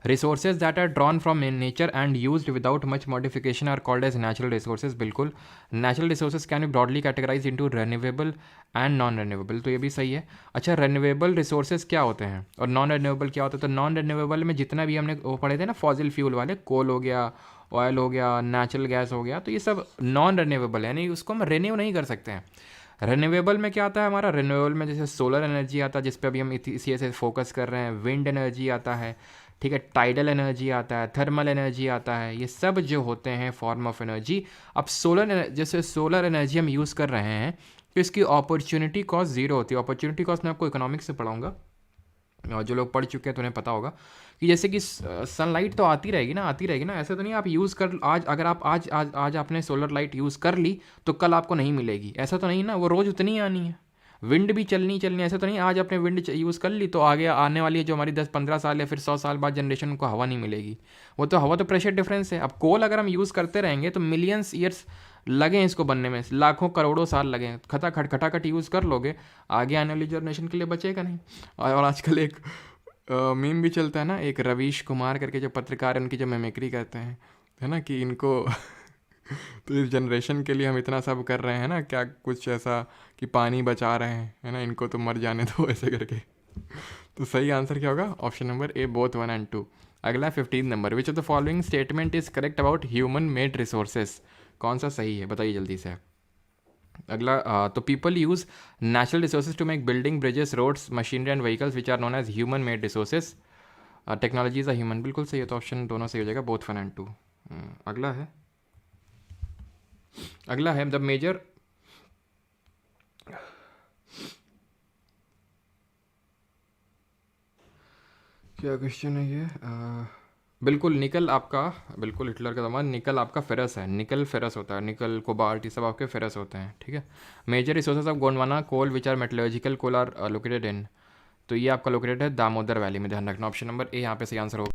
Resources that are drawn from nature and used without much modification are called as natural resources. बिल्कुल, natural resources can be broadly categorise into renewable and non renewable, तो ये भी सही है। अच्छा रिन्यूएबल रिसोर्सेज क्या होते हैं और नॉन रिन्यूएबल क्या होता है? तो नॉन रिन्यूएबल में जितना भी हमने वो पढ़े थे ना, फॉसिल फ्यूल वाले, कोल हो गया, ऑयल हो गया, नेचुरल गैस हो गया, तो ये सब नॉन रिन्यूएबल है, यानी उसको हम रिन्यू नहीं कर सकते हैं। रिन्यूएबल में क्या आता है हमारा? रिन्यूएबल में जैसे सोलर एनर्जी आता है, जिस पे अभी हम इसी से फोकस कर रहे हैं, विंड एनर्जी आता है, ठीक है, टाइडल एनर्जी आता है, थर्मल एनर्जी आता है, ये सब जो होते हैं फॉर्म ऑफ एनर्जी। अब जैसे सोलर एनर्जी हम यूज़ कर रहे हैं, तो इसकी अपॉर्चुनिटी कॉस्ट ज़ीरो होती है। अपॉर्चुनिटी कॉस्ट मैं आपको इकोनॉमिक्स से पढ़ाऊंगा, और जो लोग पढ़ चुके हैं तो उन्हें पता होगा कि जैसे कि सनलाइट तो आती रहेगी ना, ऐसे तो नहीं आप यूज़ कर, आज अगर आप आज आपने सोलर लाइट यूज़ कर ली तो कल आपको नहीं मिलेगी, ऐसा तो नहीं ना, वो रोज़ उतनी आनी है। विंड भी चलनी ऐसा तो नहीं आज आपने विंड यूज़ कर ली तो आगे आने वाली है जो हमारी 10-15 साल या फिर 100 साल बाद जनरेशन को हवा नहीं मिलेगी। वो तो हवा तो प्रेशर डिफरेंस है। अब कोल अगर हम यूज़ करते रहेंगे तो मिलियंस ईयर्स लगे इसको बनने में, लाखों करोड़ों साल लगे, खटाखट यूज़ कर लोगे, आगे आने वाली जनरेशन के लिए बचेगा नहीं। और आजकल एक मीम भी चलता है ना, एक रवीश कुमार करके जो पत्रकार हैं, उनकी जो मिमिक्री करते हैं, है ना, कि इनको तो इस जनरेशन के लिए हम इतना सब कर रहे हैं ना, क्या कुछ ऐसा कि पानी बचा रहे हैं, है ना, इनको तो मर जाने दो ऐसे करके। तो सही आंसर क्या होगा? Option number A, both 1 and 2। अगला 15 नंबर, which of the following statement is correct about human made resources? कौन सा सही है, बताइए जल्दी से। अगला तो people use natural resources to make building, bridges, roads, machinery and vehicles which are known as human made resources. Technologies are human, बिल्कुल सही है, तो ऑप्शन दोनों सही हो जाएगा, बोथ 1 and 2। अगला है द मेजर, क्या क्वेश्चन है ये? बिल्कुल निकल आपका, बिल्कुल हिटलर का ज़माना, निकल आपका फेरस है, निकल फेरस होता है, निकल कोबाल्ट ये सब आपके फेरस होते हैं, ठीक है। Major resources of Gondwana coal which are metallurgical coal are located in, तो ये आपका लोकेटेड है दामोदर वैली में, ध्यान रखना, ऑप्शन नंबर ए यहाँ पे सही आंसर होगा,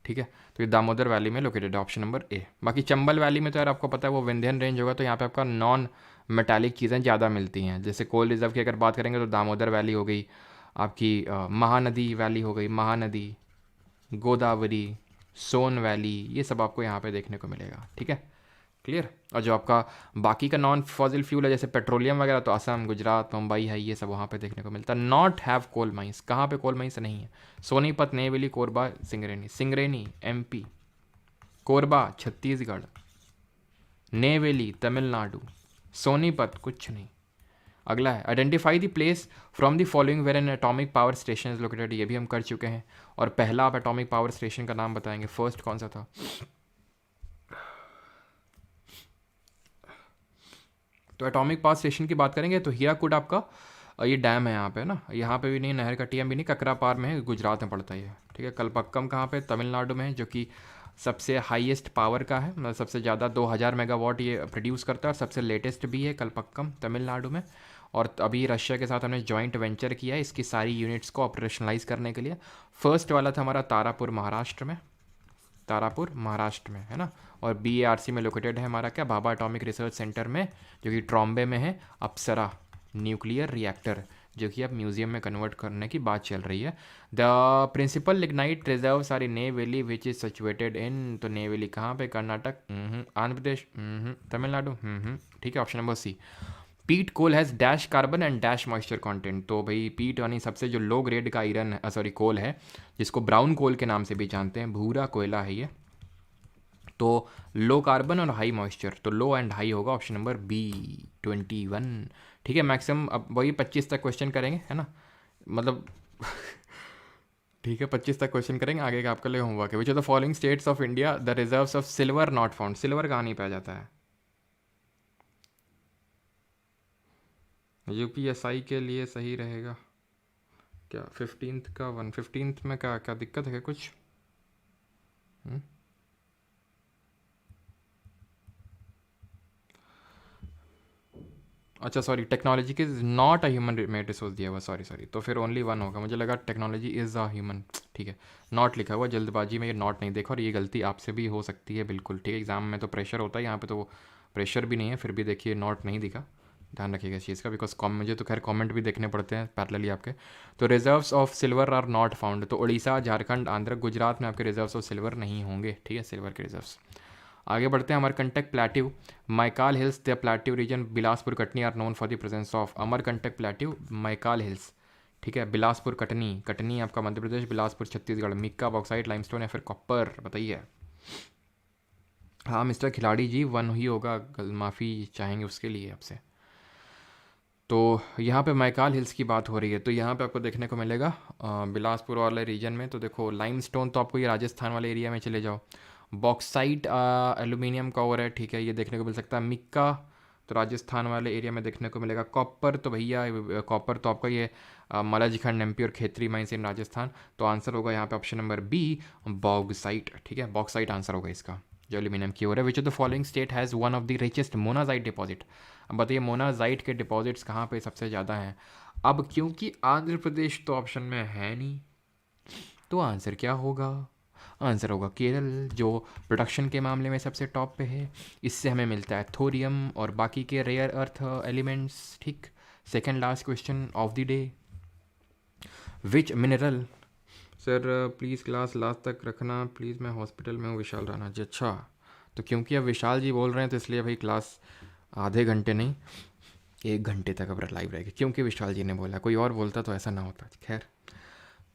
ठीक है। तो ये दामोदर वैली में लोकेटेड है, ऑप्शन नंबर ए। बाकी चंबल वैली में तो यार आपको पता है वो विंध्यन रेंज होगा, तो यहाँ पे आपका नॉन मेटालिक चीज़ें ज़्यादा मिलती हैं। जैसे कोल रिजर्व की अगर बात करेंगे तो दामोदर वैली हो गई आपकी, महानदी वैली हो गई, महानदी, गोदावरी, सोन वैली, ये सब आपको यहाँ पे देखने को मिलेगा, ठीक है, क्लियर। और जो आपका बाकी का नॉन फॉसिल फ्यूल है जैसे पेट्रोलियम वगैरह, तो असम, गुजरात, मुंबई है, ये सब वहाँ पे देखने को मिलता है। नॉट हैव कोल माइंस, कहाँ पे कोल माइंस नहीं है? सोनीपत, नेवेली, कोरबा, सिंगरेनी। सिंगरेनी एमपी, कोरबा छत्तीसगढ़, नेवेली तमिलनाडु, सोनीपत कुछ नहीं। अगला है identify the place from the following where an atomic power station is located, ये भी हम कर चुके हैं। और पहला आप एटॉमिक पावर स्टेशन का नाम बताएंगे, फर्स्ट कौन सा था? तो एटॉमिक पावर स्टेशन की बात करेंगे तो हीराकुड आपका ये डैम है यहाँ पे ना, यहाँ पे भी नहीं, नहर कटिया भी नहीं, ककरा पार में है, गुजरात में पड़ता है ये, ठीक है। कलपक्कम कहाँ पे? तमिलनाडु में है, जो कि सबसे हाईएस्ट पावर का है, मतलब सबसे ज़्यादा 2000 मेगावाट ये प्रोड्यूस करता है, और सबसे लेटेस्ट भी है कलपक्कम तमिलनाडु में। और अभी रशिया के साथ हमने जॉइंट वेंचर किया है इसकी सारी यूनिट्स को ऑपरेशनलाइज करने के लिए। फर्स्ट वाला था हमारा तारापुर महाराष्ट्र में, तारापुर महाराष्ट्र में, है ना। और BARC में लोकेटेड है हमारा क्या, भाभा एटॉमिक रिसर्च सेंटर में, जो कि ट्रॉम्बे में है। अप्सरा न्यूक्लियर रिएक्टर, जो कि अब म्यूजियम में कन्वर्ट करने की बात चल रही है। The principal lignite reserves are in Neyveli which is situated in, तो नेवेली कहाँ पे? कर्नाटक, आंध्र प्रदेश, तमिलनाडु, ठीक है, option number C. Peat coal has dash carbon and dash moisture content, तो भाई पीट यानी सबसे जो लो ग्रेड का आयरन, सॉरी कोल है, जिसको ब्राउन कोल के नाम से भी जानते हैं, भूरा कोयला है ये, तो लो कार्बन और हाई मॉइस्चर, तो लो एंड हाई होगा, ऑप्शन नंबर बी 21, ठीक है। मैक्सिमम अब वही 25 तक क्वेश्चन करेंगे, है ना, मतलब ठीक है 25 तक क्वेश्चन करेंगे, आगे का आपके लिए होमवर्क है। विच of the following states of India the reserves of silver not found, silver कहाँ नहीं पाया जाता है? UPSI के लिए सही रहेगा क्या 15th का 115th में? क्या क्या दिक्कत है क्या कुछ? अच्छा सॉरी, टेक्नोलॉजी की is not a human made resource दिया हुआ, सॉरी, तो फिर ओनली 1 होगा, मुझे लगा टेक्नोलॉजी इज़ अ ह्यूमन, ठीक है। नॉट लिखा हुआ, जल्दबाजी में ये नॉट नहीं देखा, और ये गलती आपसे भी हो सकती है, बिल्कुल, ठीक है। एग्जाम में तो प्रेशर होता है, यहाँ पे तो प्रेशर भी नहीं है, फिर भी देखिए नॉट नहीं दिखा, ध्यान रखिएगा इस चीज़ का, बिकॉज मुझे तो खैर कमेंट भी देखने पड़ते हैं पैरेलली आपके। तो reserves of silver are not found, तो उड़ीसा, झारखंड, आंध्र, गुजरात में आपके रिजर्व्स ऑफ सिल्वर नहीं होंगे, ठीक है, सिल्वर के रिजर्व्स। आगे बढ़ते हैं, Amarkantak plateau, Maikal hills, the plateau region, Bilaspur, Katni are known for the presence of, Amarkantak plateau, Maikal hills, ठीक है। बिलासपुर, कटनी, कटनी आपका Madhya Pradesh, Bilaspur Chhattisgarh, mica bauxite limestone या फिर कॉपर, बताइए। हाँ मिस्टर खिलाड़ी जी, 1 ही होगा, माफ़ी चाहेंगे उसके लिए आपसे। तो यहाँ पे मैकाल हिल्स की बात हो रही है, तो यहाँ पे आपको देखने को मिलेगा बिलासपुर वाले रीजन में, तो देखो लाइमस्टोन तो आपको ये राजस्थान वाले एरिया में चले जाओ, बॉक्साइट एल्यूमिनियम का और है, ठीक है, ये देखने को मिल सकता है। मिक्का तो राजस्थान वाले एरिया में देखने को मिलेगा। कॉपर तो भैया कॉपर तो आपका ये मलाजखंड MP और खेतरी माइंस इन राजस्थान, तो आंसर होगा यहाँ पे ऑप्शन नंबर बी, बॉक्साइट, ठीक है, बॉक्साइट आंसर होगा इसका, जो एल्यूमिनियम की ओर है। विच of the following state has one of the richest monazite deposit, अब बताइए मोनाजाइट के डिपॉजिट्स कहाँ पे सबसे ज़्यादा हैं? अब क्योंकि आंध्र प्रदेश तो ऑप्शन में है नहीं, तो आंसर क्या होगा? आंसर होगा केरल, जो प्रोडक्शन के मामले में सबसे टॉप पे है। इससे हमें मिलता है थोरियम और बाकी के रेयर अर्थ एलिमेंट्स। ठीक, second last question of the day, which mineral. Sir please class last तक रखना प्लीज़, मैं हॉस्पिटल में हूँ विशाल राणा जी। अच्छा, तो क्योंकि अब विशाल जी बोल रहे हैं तो इसलिए भाई क्लास आधे घंटे नहीं 1 घंटे तक अब लाइव रहेगी, क्योंकि विशाल जी ने बोला। कोई और बोलता तो ऐसा ना होता। खैर,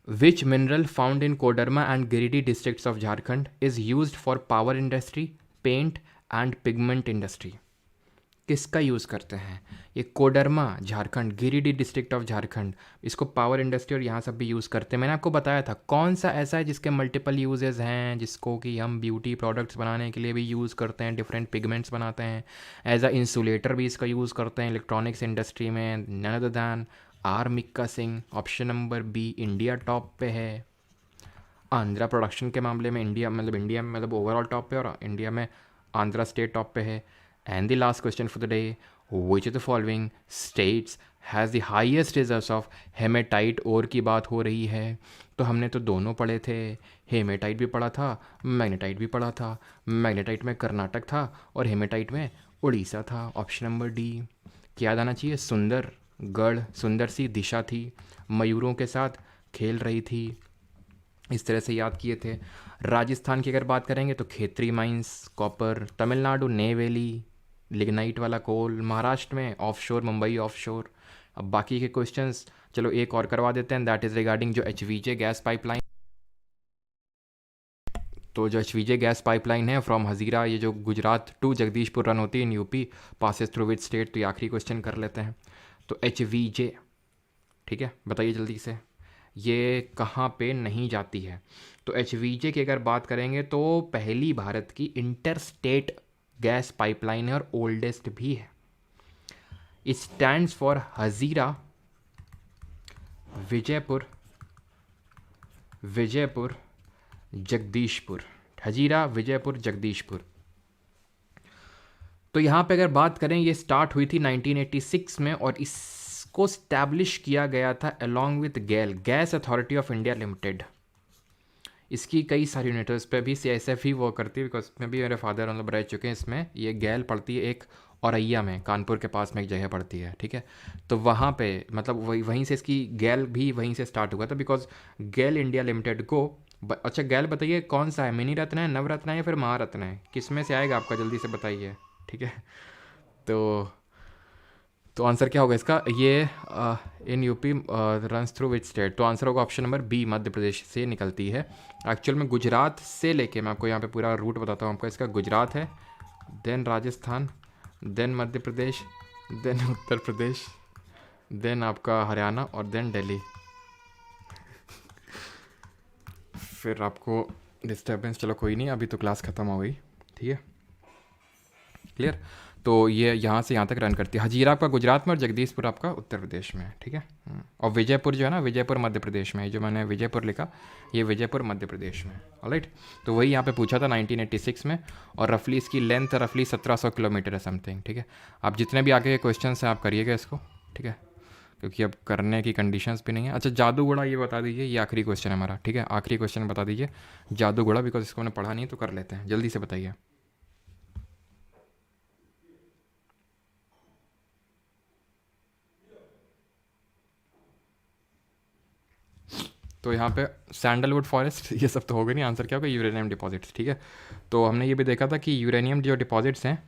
which mineral found in Koderma and Giridih districts of Jharkhand is used for power industry, paint and pigment industry. किसका यूज़ करते हैं? ये कोडरमा झारखंड, गिरिडीह डिस्ट्रिक्ट ऑफ झारखंड, इसको पावर इंडस्ट्री और यहाँ सब भी यूज़ करते हैं। मैंने आपको बताया था कौन सा ऐसा है जिसके मल्टीपल यूजेस हैं, जिसको कि हम ब्यूटी प्रोडक्ट्स बनाने के लिए भी यूज़ करते हैं, डिफरेंट पिगमेंट्स बनाते हैं, एज अ इंसुलेटर भी इसका यूज़ करते हैं इलेक्ट्रॉनिक्स इंडस्ट्री में। None other than are mica Singh. Option number B, India top पे है। आंध्रा प्रोडक्शन के मामले में इंडिया मतलब ओवरऑल टॉप पे, और इंडिया में आंध्रा स्टेट टॉप पे है। And the last question for the day, which of the following states has the highest reserves of haematite ore की बात हो रही है। तो हमने तो दोनों पढ़े थे, हेमेटाइट भी पढ़ा था, मैग्नेटाइट भी पढ़ा था। मैग्नेटाइट में कर्नाटक था और हेमेटाइट में उड़ीसा था। Option number D. क्या याद आना चाहिए? सुंदर गढ़, सुंदर सी दिशा थी, मयूरों के साथ खेल रही थी, इस तरह से याद किए थे। राजस्थान की अगर बात करेंगे तो Khetri mines, copper. Tamil Nadu Neyveli, lignite वाला कोल। महाराष्ट्र में ऑफशोर, मुंबई ऑफशोर। अब बाकी के क्वेश्चंस चलो एक और करवा देते हैं, दैट इज़ रिगार्डिंग जो एचवीजे गैस पाइपलाइन। तो जो एचवीजे गैस पाइपलाइन है फ्रॉम हजीरा, ये जो गुजरात टू जगदीशपुर रन होती है in UP, passes through which state. तो ये आखिरी क्वेश्चन कर लेते हैं। तो एचवीजे, ठीक है, बताइए जल्दी से, ये कहाँ पे नहीं जाती है? तो एचवीजे की अगर बात करेंगे तो पहली भारत की इंटर स्टेट गैस पाइपलाइन है और ओल्डेस्ट भी है। It stands for Hazira Vijaypur, Vijaypur Jagdishpur. Hazira Vijaypur Jagdishpur. तो यहाँ पे अगर बात करें, ये स्टार्ट हुई थी 1986 में और इसको स्टैब्लिश किया गया था अलॉन्ग विथ गैल, gas authority of India limited. इसकी कई सारी यूनिट्स पे भी CSF ही वो करती है, बिकॉज इसमें भी मेरे फादर मतलब रह चुके हैं इसमें। ये गैल पड़ती है एक औरैया में, कानपुर के पास में एक जगह पड़ती है, ठीक है। तो वहाँ पे मतलब वहीं से इसकी गैल भी वहीं से स्टार्ट हुआ था, बिकॉज गैल इंडिया लिमिटेड को अच्छा गैल बताइए कौन सा है, मिनी रत्न है, नवरत्न है या फिर महारत्न है? किस में से आएगा आपका, जल्दी से बताइए, ठीक है। तो आंसर क्या होगा इसका? ये in UP runs through which state? तो आंसर होगा option number B, Madhya Pradesh से निकलती है। एक्चुअल में गुजरात से लेके, मैं आपको यहाँ पे पूरा रूट बताता हूँ आपका, इसका गुजरात है, then Rajasthan, then Madhya Pradesh, then Uttar Pradesh, then आपका हरियाणा और देन दिल्ली। फिर आपको डिस्टर्बेंस, चलो कोई नहीं, अभी तो क्लास ख़त्म हो गई, ठीक है, क्लियर। तो ये यहाँ से यहाँ तक रन करती है। हजीरा आपका गुजरात में और जगदीशपुर आपका उत्तर प्रदेश में है, ठीक है। और विजयपुर जो है ना, विजयपुर मध्य प्रदेश में है। जो मैंने विजयपुर लिखा, ये विजयपुर मध्य प्रदेश में है। ऑलराइट, तो वही यहाँ पे पूछा था 1986 में, और रफली इसकी लेंथ रफली 1700 किलोमीटर है समथिंग, ठीक है। आप जितने भी आगे के क्वेश्चन हैं आप करिएगा इसको, ठीक है, क्योंकि अब करने की कंडीशंस भी नहीं है। अच्छा जादूगोड़ा ये बता दीजिए, ये आखिरी क्वेश्चन है हमारा, ठीक है, आखिरी क्वेश्चन बता दीजिए जादूगोड़ा, बिकॉज इसको मैंने पढ़ा नहीं है तो कर लेते हैं, जल्दी से बताइए। तो यहाँ पे सैंडलवुड फॉरेस्ट ये सब तो हो गए नहीं, आंसर क्या होगा? यूरेनियम डिपॉजिट्स, ठीक है। तो हमने ये भी देखा था कि यूरेनियम जो डिपॉजिट्स हैं,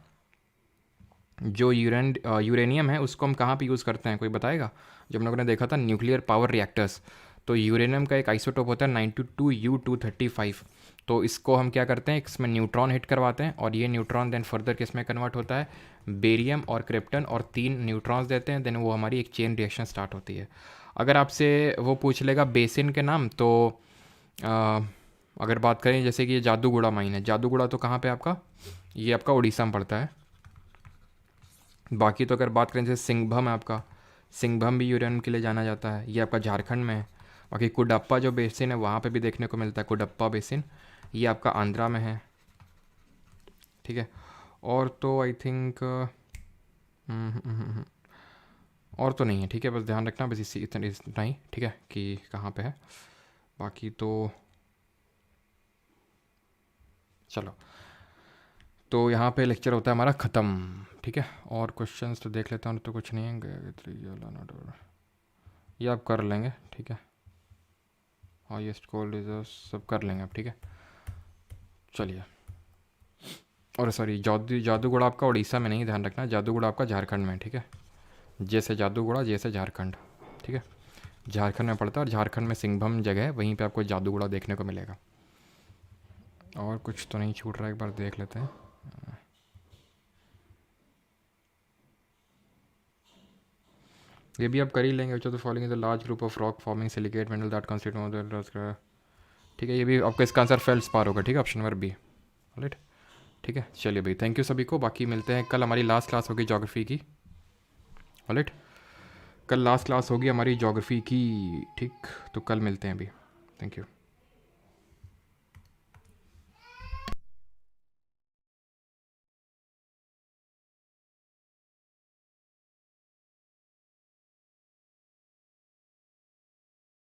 जो यूरेनियम है उसको हम कहाँ पे यूज़ करते हैं, कोई बताएगा? जब हम लोगों ने देखा था न्यूक्लियर पावर रिएक्टर्स, तो यूरेनियम का एक आइसोटोप होता है 92U235। तो इसको हम क्या करते हैं, इसमें न्यूट्रॉन हिट करवाते हैं और ये न्यूट्रॉन देन फर्दर किस में कन्वर्ट होता है, बेरियम और क्रिप्टन, और 3 न्यूट्रॉन्स देते हैं, देन वो हमारी एक चेन रिएक्शन स्टार्ट होती है। अगर आपसे वो पूछ लेगा बेसिन के नाम, तो अगर बात करें जैसे कि ये जादूगोड़ा माइन है, जादूगोड़ा तो कहाँ पे आपका, ये आपका उड़ीसा में पड़ता है। बाकी तो अगर बात करें जैसे सिंघभम है आपका, सिंघभम भी यूरेनियम के लिए जाना जाता है, ये आपका झारखंड में है। बाकी कुडप्पा जो बेसिन है वहाँ पे भी देखने को मिलता है, कुडप्पा बेसिन, ये आपका आंध्रा में है, ठीक है। और तो आई थिंक और तो नहीं है, ठीक है, बस ध्यान रखना बस इतना ही, ठीक है, कि कहाँ पे है। बाकी तो चलो, तो यहाँ पे लेक्चर होता है हमारा ख़त्म, ठीक है। और क्वेश्चंस तो देख लेता हूँ, तो कुछ नहीं है, ये आप कर लेंगे, ठीक है। हाईएस्ट कोल रिजर्व सब कर लेंगे आप, ठीक है। चलिए, और सॉरी, जादूगोड़ा आपका उड़ीसा में नहीं, ध्यान रखना, जादूगोड़ा आपका झारखंड में, ठीक है। जैसे जादूगोड़ा, जैसे झारखंड, ठीक है। झारखंड में पड़ता है, और झारखंड में सिंहभूम जगह है, वहीं पे आपको जादूगोड़ा देखने को मिलेगा। और कुछ तो नहीं छूट रहा है, एक बार देख लेते हैं। ये भी आप कर ही लेंगे। तो following the large group of rock forming silicate mineral that constitute, ठीक है। ये भी आपका इसका आंसर फेल्ड्स्पार होगा, ठीक है, ऑप्शन नंबर बी, राइट, ठीक है। चलिए भाई, थैंक यू सभी को। बाकी मिलते हैं कल, हमारी लास्ट क्लास होगी ज्योग्राफी की, राइट। कल लास्ट क्लास होगी हमारी ज्योग्राफी की, ठीक। तो कल मिलते हैं अभी, थैंक यू।